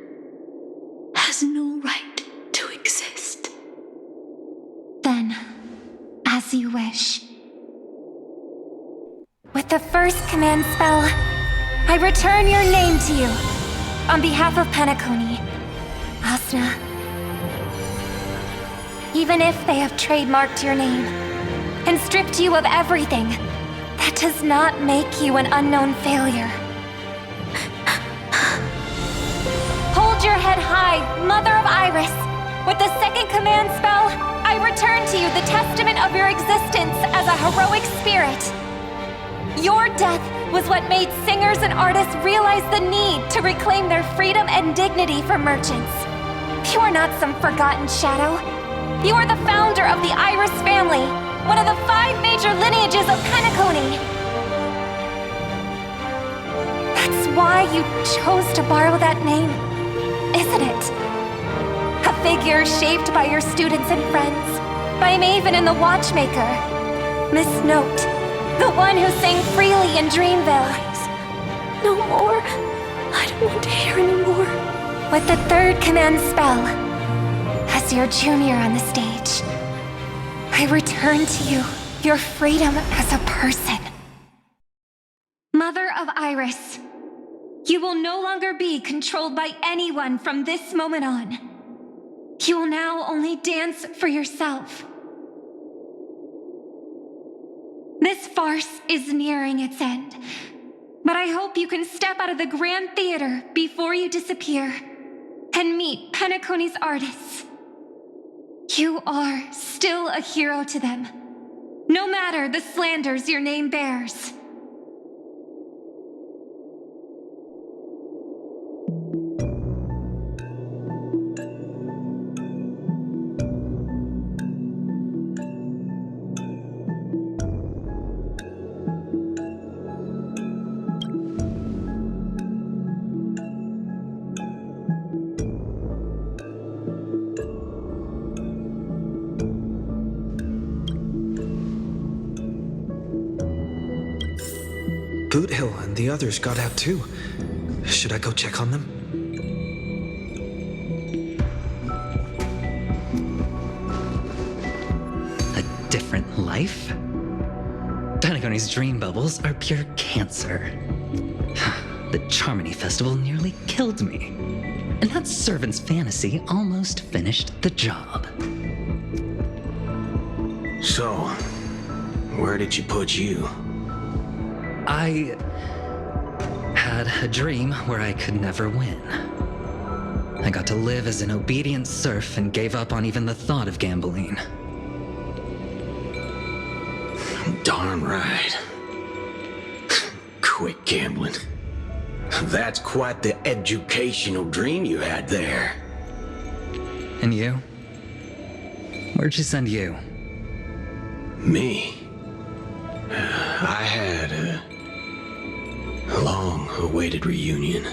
has no right to exist. Then, as you wish. With the first command spell, I return your name to you. On behalf of Penacony, Asna. Even if they have trademarked your name and stripped you of everything, that does not make you an unknown failure. Hold your head high, Mother of Iris. With the second command spell, I return to you the testament of your existence as a heroic spirit. Your death was what made singers and artists realize the need to reclaim their freedom and dignity for merchants. You are not some forgotten shadow. You are the founder of the Iris family, one of the 5 major lineages of Penacony. That's why you chose to borrow that name, isn't it? A figure shaped by your students and friends, by Maven and the Watchmaker, Miss Note, the one who sang freely in Dreamville. No more. I don't want to hear anymore. With the third command spell, as your junior on the stage, I return to you your freedom as a person. Mother of Iris, you will no longer be controlled by anyone from this moment on. You will now only dance for yourself. This farce is nearing its end, but I hope you can step out of the Grand Theater before you disappear and meet Penacony's artists. You are still a hero to them, no matter the slanders your name bears. Boot Hill and the others got out too. Should I go check on them? A different life? Penacony's dream bubbles are pure cancer. The Charmony Festival nearly killed me. And that servant's fantasy almost finished the job. So, where did you put you? I had a dream where I could never win. I got to live as an obedient serf and gave up on even the thought of gambling. Darn right. Quit gambling. That's quite the educational dream you had there. And you? Where'd you send you? Me? I had a long-awaited reunion.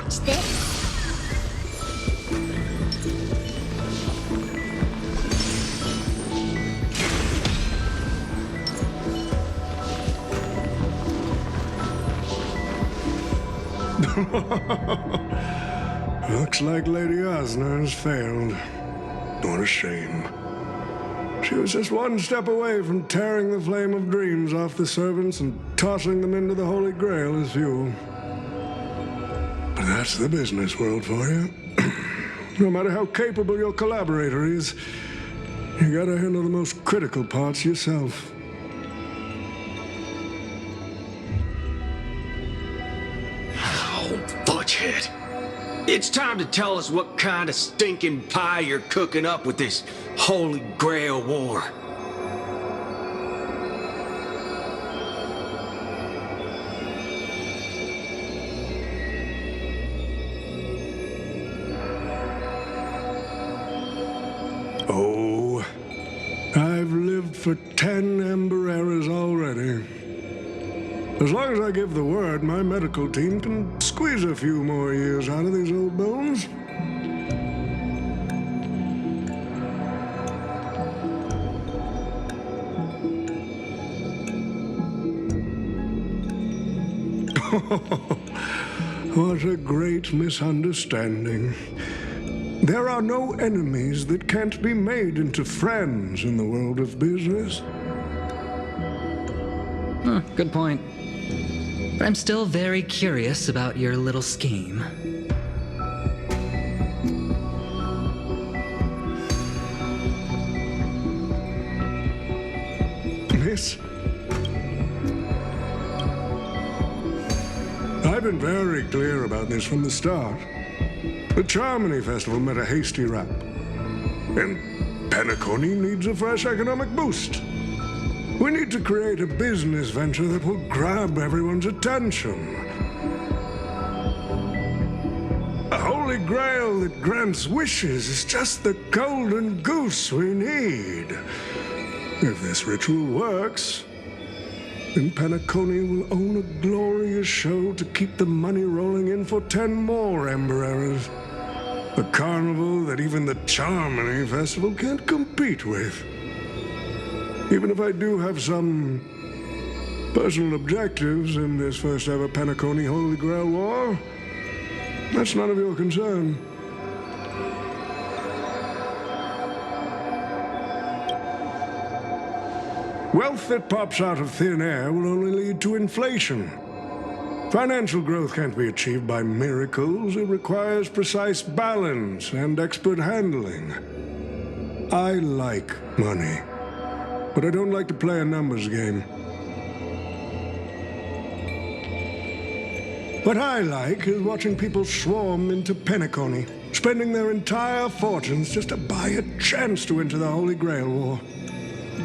Watch this. Looks like Lady Osner has failed. What a shame. She was just one step away from tearing the flame of dreams off the servants and tossing them into the Holy Grail as fuel. But that's the business world for you. No matter how capable your collaborator is, you gotta handle the most critical parts yourself. Butchhead. It's time to tell us what kind of stinking pie you're cooking up with this Holy Grail War. Oh, I've lived for 10 Ember Eras already. As long as I give the word, my medical team can squeeze a few more years out of these old bones. What a great misunderstanding. There are no enemies that can't be made into friends in the world of business. Good point. But I'm still very curious about your little scheme. Miss? I've been very clear about this from the start. The Charmony Festival met a hasty rap. And Penacony needs a fresh economic boost. We need to create a business venture that will grab everyone's attention. A holy grail that grants wishes is just the golden goose we need. If this ritual works, then Penacony will own a glorious show to keep the money rolling in for 10 more Ember Eras. A carnival that even the Charmony Festival can't compete with. Even if I do have some personal objectives in this first ever Penacony Holy Grail War, that's none of your concern. Wealth that pops out of thin air will only lead to inflation. Financial growth can't be achieved by miracles. It requires precise balance and expert handling. I like money, but I don't like to play a numbers game. What I like is watching people swarm into Penacony, spending their entire fortunes just to buy a chance to enter the Holy Grail War.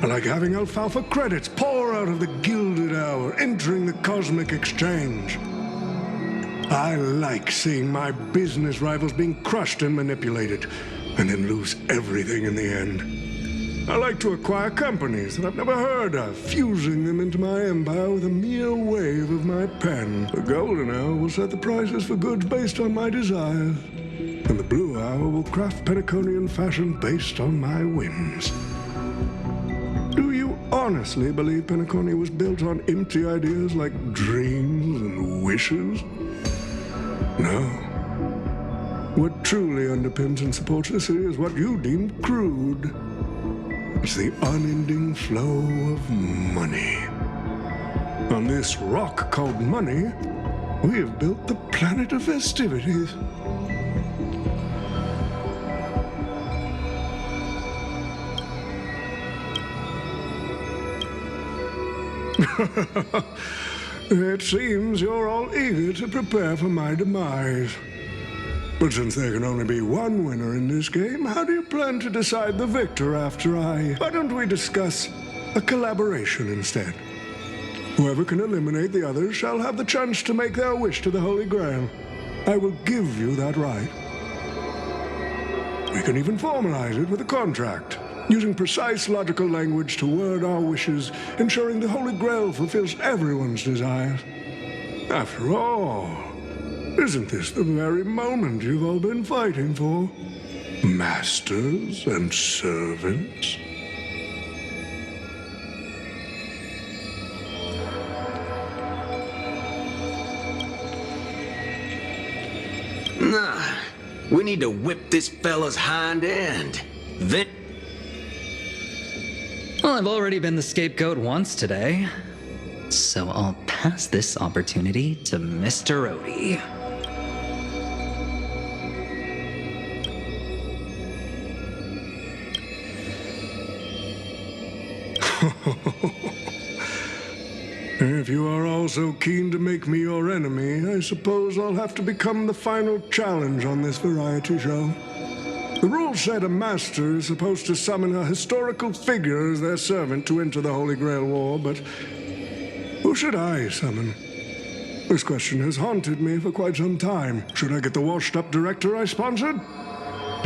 I like having alfalfa credits pour out of the gilded hour, entering the cosmic exchange. I like seeing my business rivals being crushed and manipulated, and then lose everything in the end. I like to acquire companies that I've never heard of, fusing them into my empire with a mere wave of my pen. The golden hour will set the prices for goods based on my desires, and the blue hour will craft Penaconian fashion based on my whims. Do you honestly believe Penacony was built on empty ideas like dreams and wishes? No. What truly underpins and supports the city is what you deem crude. It's the unending flow of money. On this rock called money, we have built the planet of festivities. It seems you're all eager to prepare for my demise. But since there can only be one winner in this game, how do you plan to decide the victor after I... Why don't we discuss a collaboration instead? Whoever can eliminate the others shall have the chance to make their wish to the Holy Grail. I will give you that right. We can even formalize it with a contract, using precise logical language to word our wishes, ensuring the Holy Grail fulfills everyone's desires. After all, Isn't this the very moment you've all been fighting for? Masters and servants? Nah, we need to whip this fella's hind end. Then... Well, I've already been the scapegoat once today, so I'll pass this opportunity to Mr. Odie. If you are all so keen to make me your enemy, I suppose I'll have to become the final challenge on this variety show. The rules said a master is supposed to summon a historical figure as their servant to enter the Holy Grail War, but who should I summon? This question has haunted me for quite some time. Should I get the washed-up director I sponsored?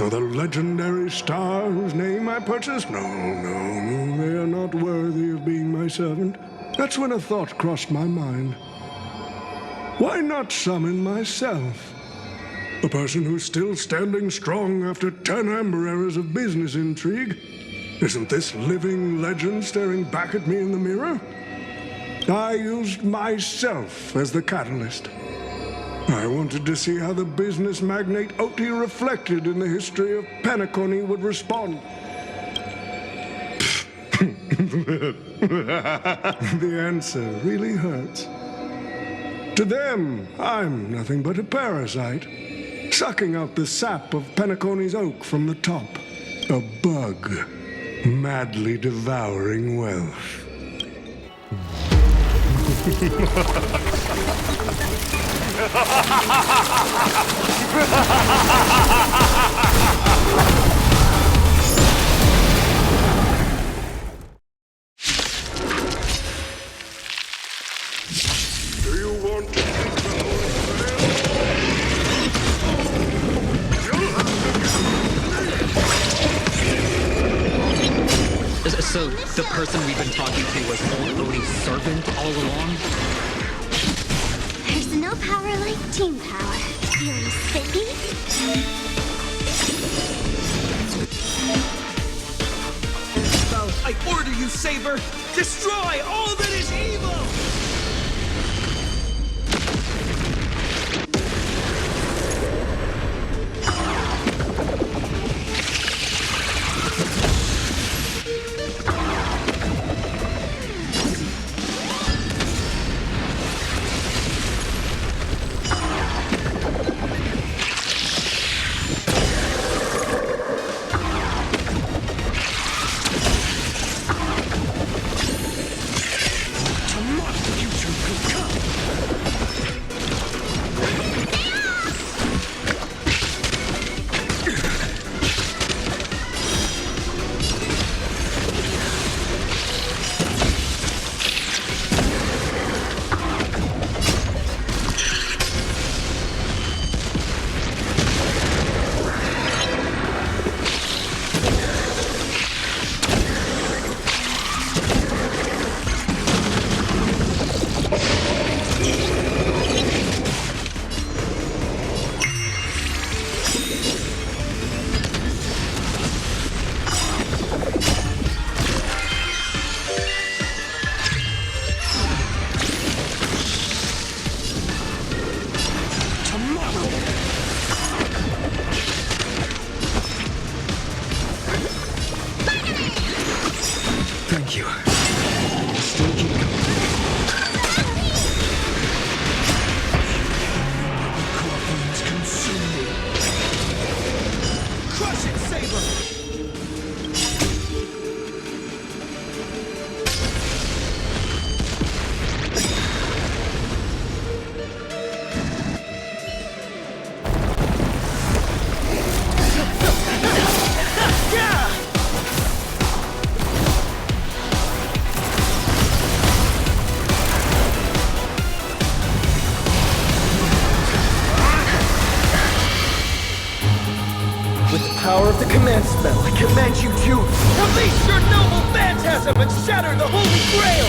Or the legendary star whose name I purchased? No, they are not worthy of being my servant. That's when a thought crossed my mind. Why not summon myself? A person who's still standing strong after 10 amber eras of business intrigue. Isn't this living legend staring back at me in the mirror? I used myself as the catalyst. I wanted to see how the business magnate Oti reflected in the history of Penacony would respond. The answer really hurts. To them, I'm nothing but a parasite, sucking out the sap of Penacony's oak from the top. A bug, madly devouring wealth. Do you want to keep the So the person we've been talking to was old Odie's servant all along? There's no power like team power. Feeling spiffy? I order you, Saber! Destroy all that is evil! Thank you. Still keep going. Corpulence consume me. Crush it, Saber! With the power of the command spell, I command you to release your noble phantasm and shatter the Holy Grail!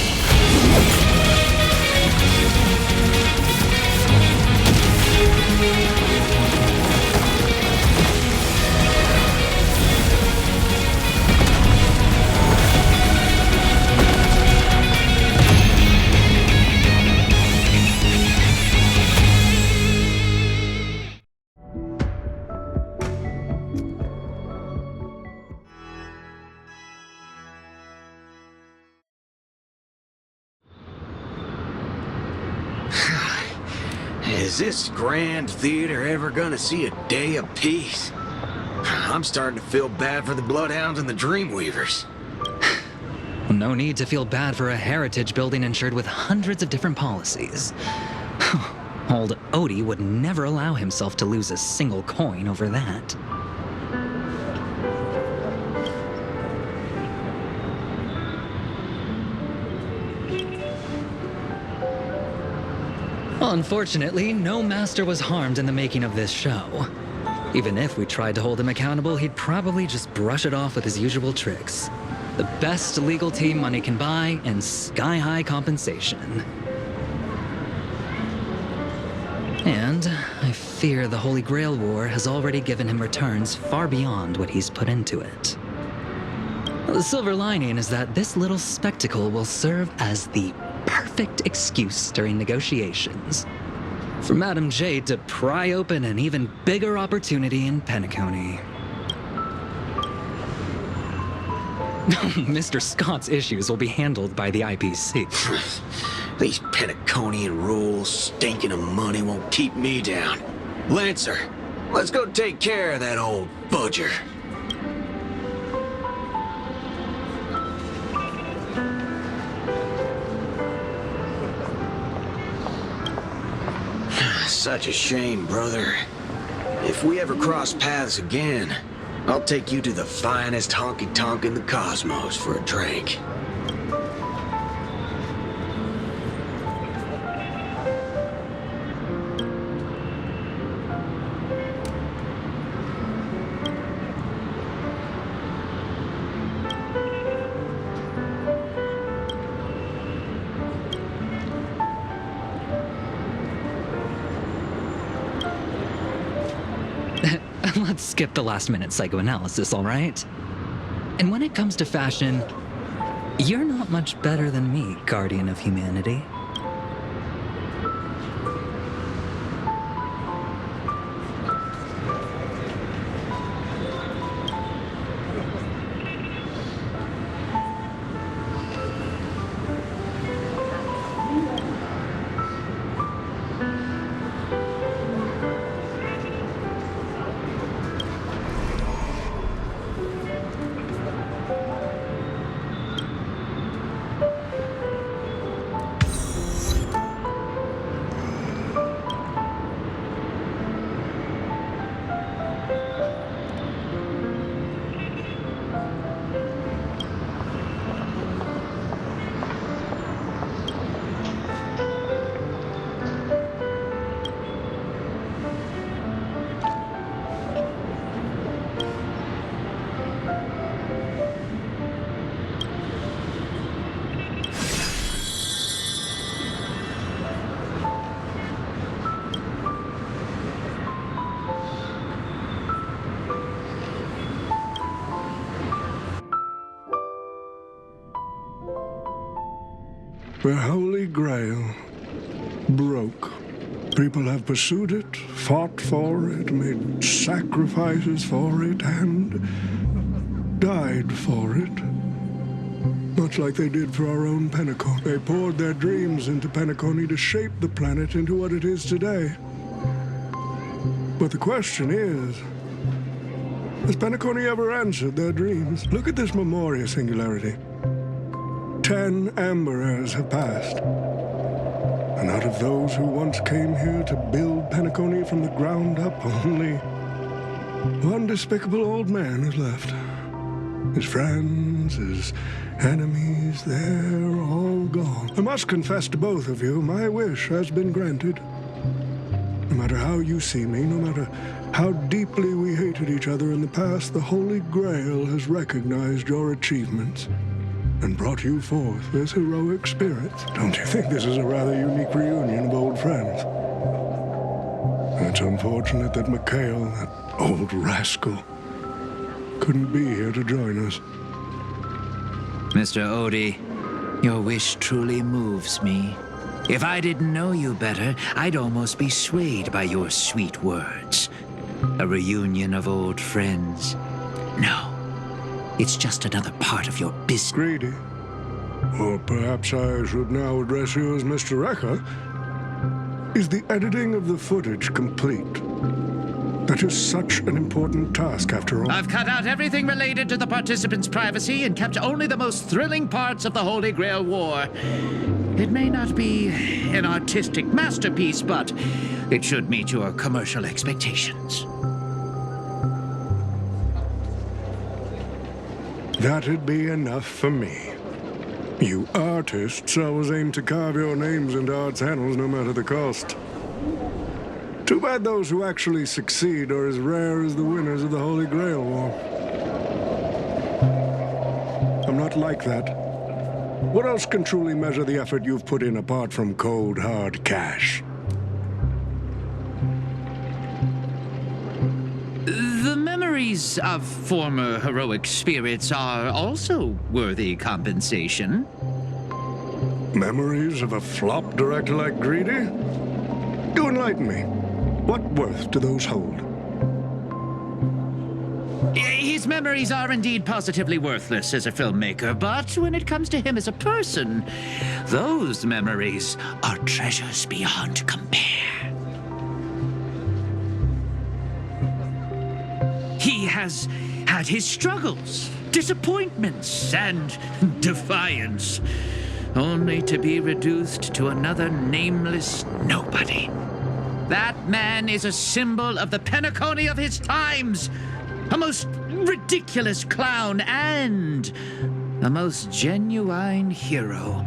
Is this grand theater ever gonna see a day of peace? I'm starting to feel bad for the Bloodhounds and the Dreamweavers. No need to feel bad for a heritage building insured with hundreds of different policies. Old Odie would never allow himself to lose a single coin over that. Unfortunately, no master was harmed in the making of this show. Even if we tried to hold him accountable, he'd probably just brush it off with his usual tricks. The best legal team money can buy, and sky-high compensation. And I fear the Holy Grail War has already given him returns far beyond what he's put into it. The silver lining is that this little spectacle will serve as the perfect excuse during negotiations for Madame Jade to pry open an even bigger opportunity in Penacony. Mr. Scott's issues will be handled by the IPC. These Penaconian rules, stinking of money, won't keep me down. Lancer, let's go take care of that old budger. Such a shame, brother. If we ever cross paths again, I'll take you to the finest honky-tonk in the cosmos for a drink. Let's skip the last-minute psychoanalysis, all right? And when it comes to fashion, you're not much better than me, Guardian of Humanity. The Holy Grail broke. People have pursued it, fought for it, made sacrifices for it, and died for it. Much like they did for our own Penacony. They poured their dreams into Penacony to shape the planet into what it is today. But the question is, has Penacony ever answered their dreams? Look at this Memoria singularity. 10 Amber Heirs have passed. And out of those who once came here to build Penacony from the ground up, only one despicable old man is left. His friends, his enemies, they're all gone. I must confess to both of you, my wish has been granted. No matter how you see me, no matter how deeply we hated each other in the past, the Holy Grail has recognized your achievements and brought you forth as heroic spirits. Don't you think this is a rather unique reunion of old friends? It's unfortunate that Mikhail, that old rascal, couldn't be here to join us. Mr. Odie, your wish truly moves me. If I didn't know you better, I'd almost be swayed by your sweet words. A reunion of old friends. No. It's just another part of your business. Greedy. Or perhaps I should now address you as Mr. Rekka. Is the editing of the footage complete? That is such an important task, after all. I've cut out everything related to the participants' privacy and kept only the most thrilling parts of the Holy Grail War. It may not be an artistic masterpiece, but it should meet your commercial expectations. That'd be enough for me. You artists always aim to carve your names into art's annals no matter the cost. Too bad those who actually succeed are as rare as the winners of the Holy Grail War. I'm not like that. What else can truly measure the effort you've put in apart from cold, hard cash? The memories of former heroic spirits are also worthy compensation. Memories of a flop director like Greedy? Do enlighten me. What worth do those hold? His memories are indeed positively worthless as a filmmaker, but when it comes to him as a person, those memories are treasures beyond compare. He has had his struggles, disappointments, and defiance, only to be reduced to another nameless nobody. That man is a symbol of the Penacony of his times, a most ridiculous clown and a most genuine hero.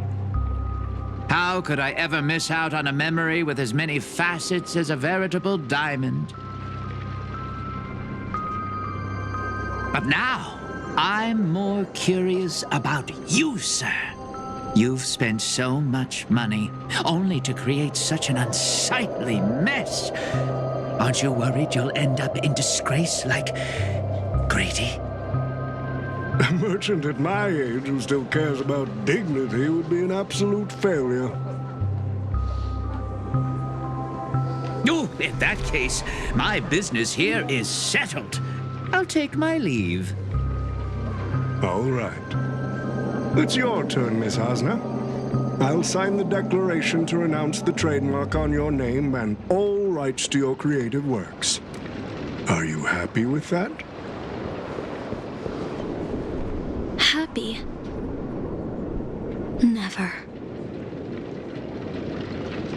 How could I ever miss out on a memory with as many facets as a veritable diamond? But now, I'm more curious about you, sir. You've spent so much money, only to create such an unsightly mess. Aren't you worried you'll end up in disgrace like Grady? A merchant at my age who still cares about dignity would be an absolute failure. Oh, in that case, my business here is settled. I'll take my leave. All right. It's your turn, Miss Osner. I'll sign the declaration to renounce the trademark on your name and all rights to your creative works. Are you happy with that? Happy? Never.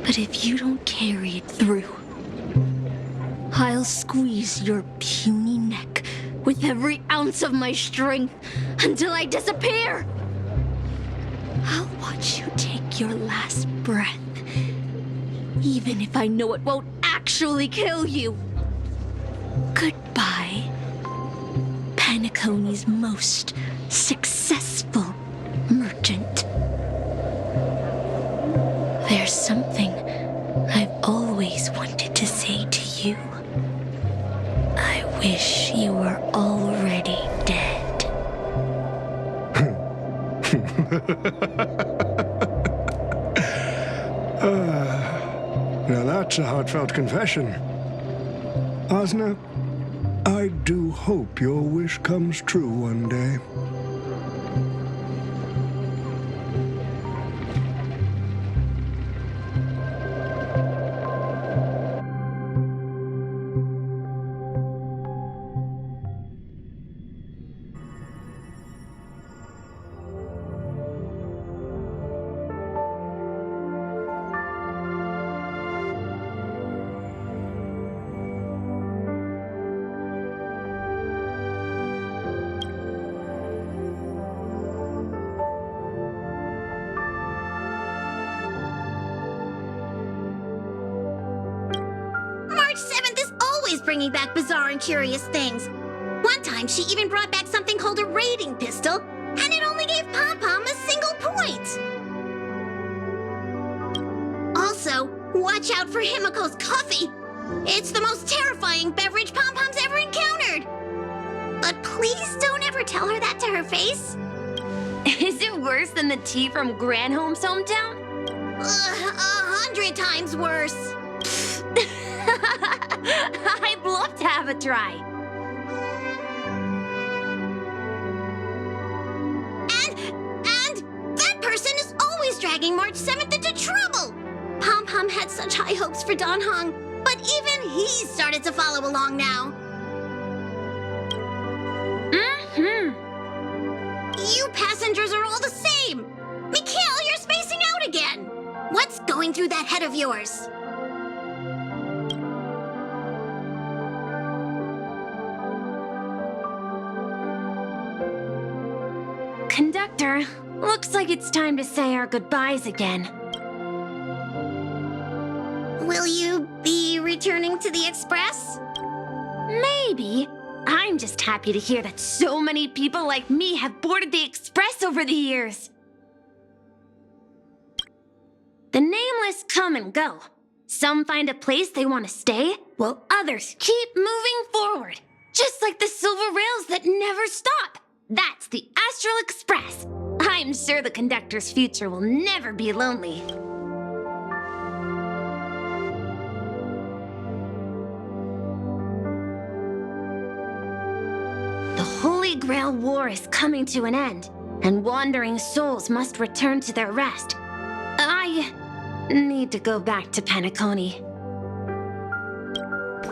But if you don't carry it through, I'll squeeze your puny neck with every ounce of my strength until I disappear. I'll watch you take your last breath, even if I know it won't actually kill you. Goodbye, Penacony's most successful merchant. There's something I've always wanted to say to you. I wish you were already dead. Now that's a heartfelt confession. Osner, I do hope your wish comes true one day. Bringing back bizarre and curious things. One time, she even brought back something called a raiding pistol, and it only gave Pom-Pom a single point. Also, watch out for Himiko's coffee. It's the most terrifying beverage Pom-Pom's ever encountered. But please don't ever tell her that to her face. Is it worse than the tea from Granholm's hometown? 100 times worse. I'd love to have a try. And that person is always dragging March 7th into trouble. Pom Pom had such high hopes for Don Hong, but even he started to follow along now. You passengers are all the same. Mikhail, you're spacing out again. What's going through that head of yours? Conductor, looks like it's time to say our goodbyes again. Will you be returning to the Express? Maybe. I'm just happy to hear that so many people like me have boarded the Express over the years. The nameless come and go. Some find a place they want to stay, while others keep moving forward. Just like the silver rails that never stop. That's the Astral Express. I'm sure the conductor's future will never be lonely. The Holy Grail War is coming to an end, and wandering souls must return to their rest. I need to go back to Penacony.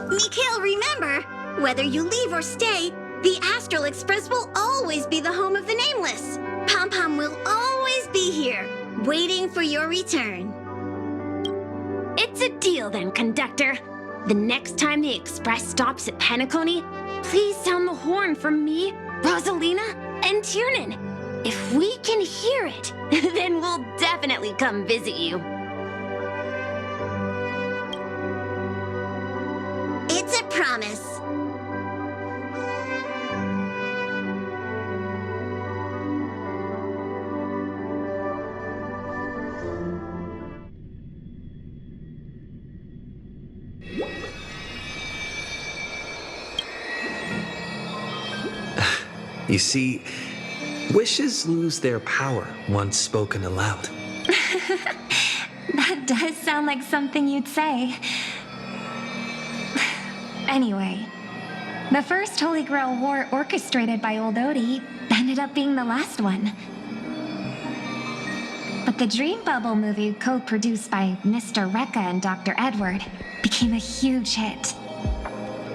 Mikhail, remember, whether you leave or stay, the Astral Express will always be the home of the Nameless. Pom Pom will always be here, waiting for your return. It's a deal then, conductor. The next time the Express stops at Penacony, please sound the horn for me, Rosalina, and Tiernan. If we can hear it, then we'll definitely come visit you. It's a promise. You see, wishes lose their power once spoken aloud. That does sound like something you'd say. Anyway, the first Holy Grail War orchestrated by Old Odie ended up being the last one. But the Dream Bubble movie, co-produced by Mr. Rekka and Dr. Edward, became a huge hit.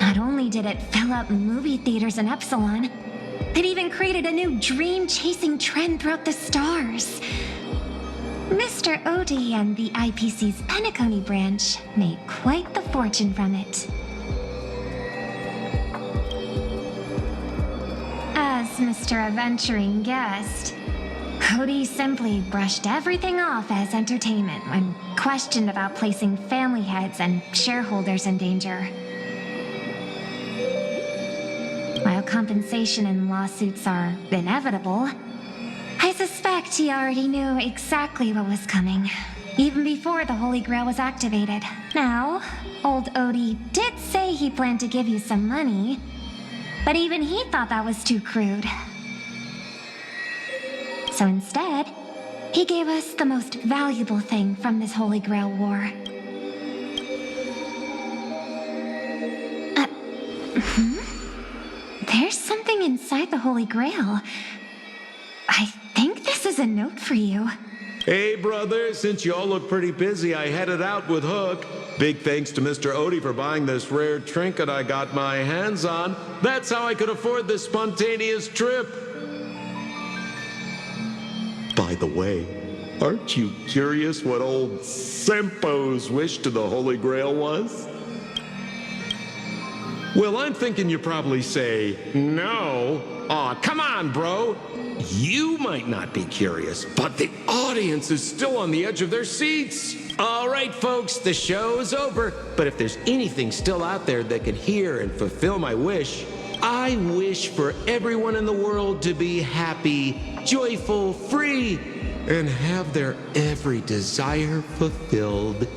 Not only did it fill up movie theaters in Epsilon, it even created a new dream-chasing trend throughout the stars. Mr. Odie and the IPC's Penacony branch made quite the fortune from it. As Mr. Adventuring guessed, Odie simply brushed everything off as entertainment when questioned about placing family heads and shareholders in danger. While compensation and lawsuits are inevitable, I suspect he already knew exactly what was coming, even before the Holy Grail was activated. Now, old Odie did say he planned to give you some money, but even he thought that was too crude. So instead, he gave us the most valuable thing from this Holy Grail War. There's something inside the Holy Grail. I think this is a note for you. Hey, brother, since you all look pretty busy, I headed out with Hook. Big thanks to Mr. Odie for buying this rare trinket I got my hands on. That's how I could afford this spontaneous trip. By the way, aren't you curious what old Sempo's wish to the Holy Grail was? Well, I'm thinking you probably say, no. Aw, come on, bro. You might not be curious, but the audience is still on the edge of their seats. All right, folks, the show's over. But if there's anything still out there that can hear and fulfill my wish, I wish for everyone in the world to be happy, joyful, free, and have their every desire fulfilled.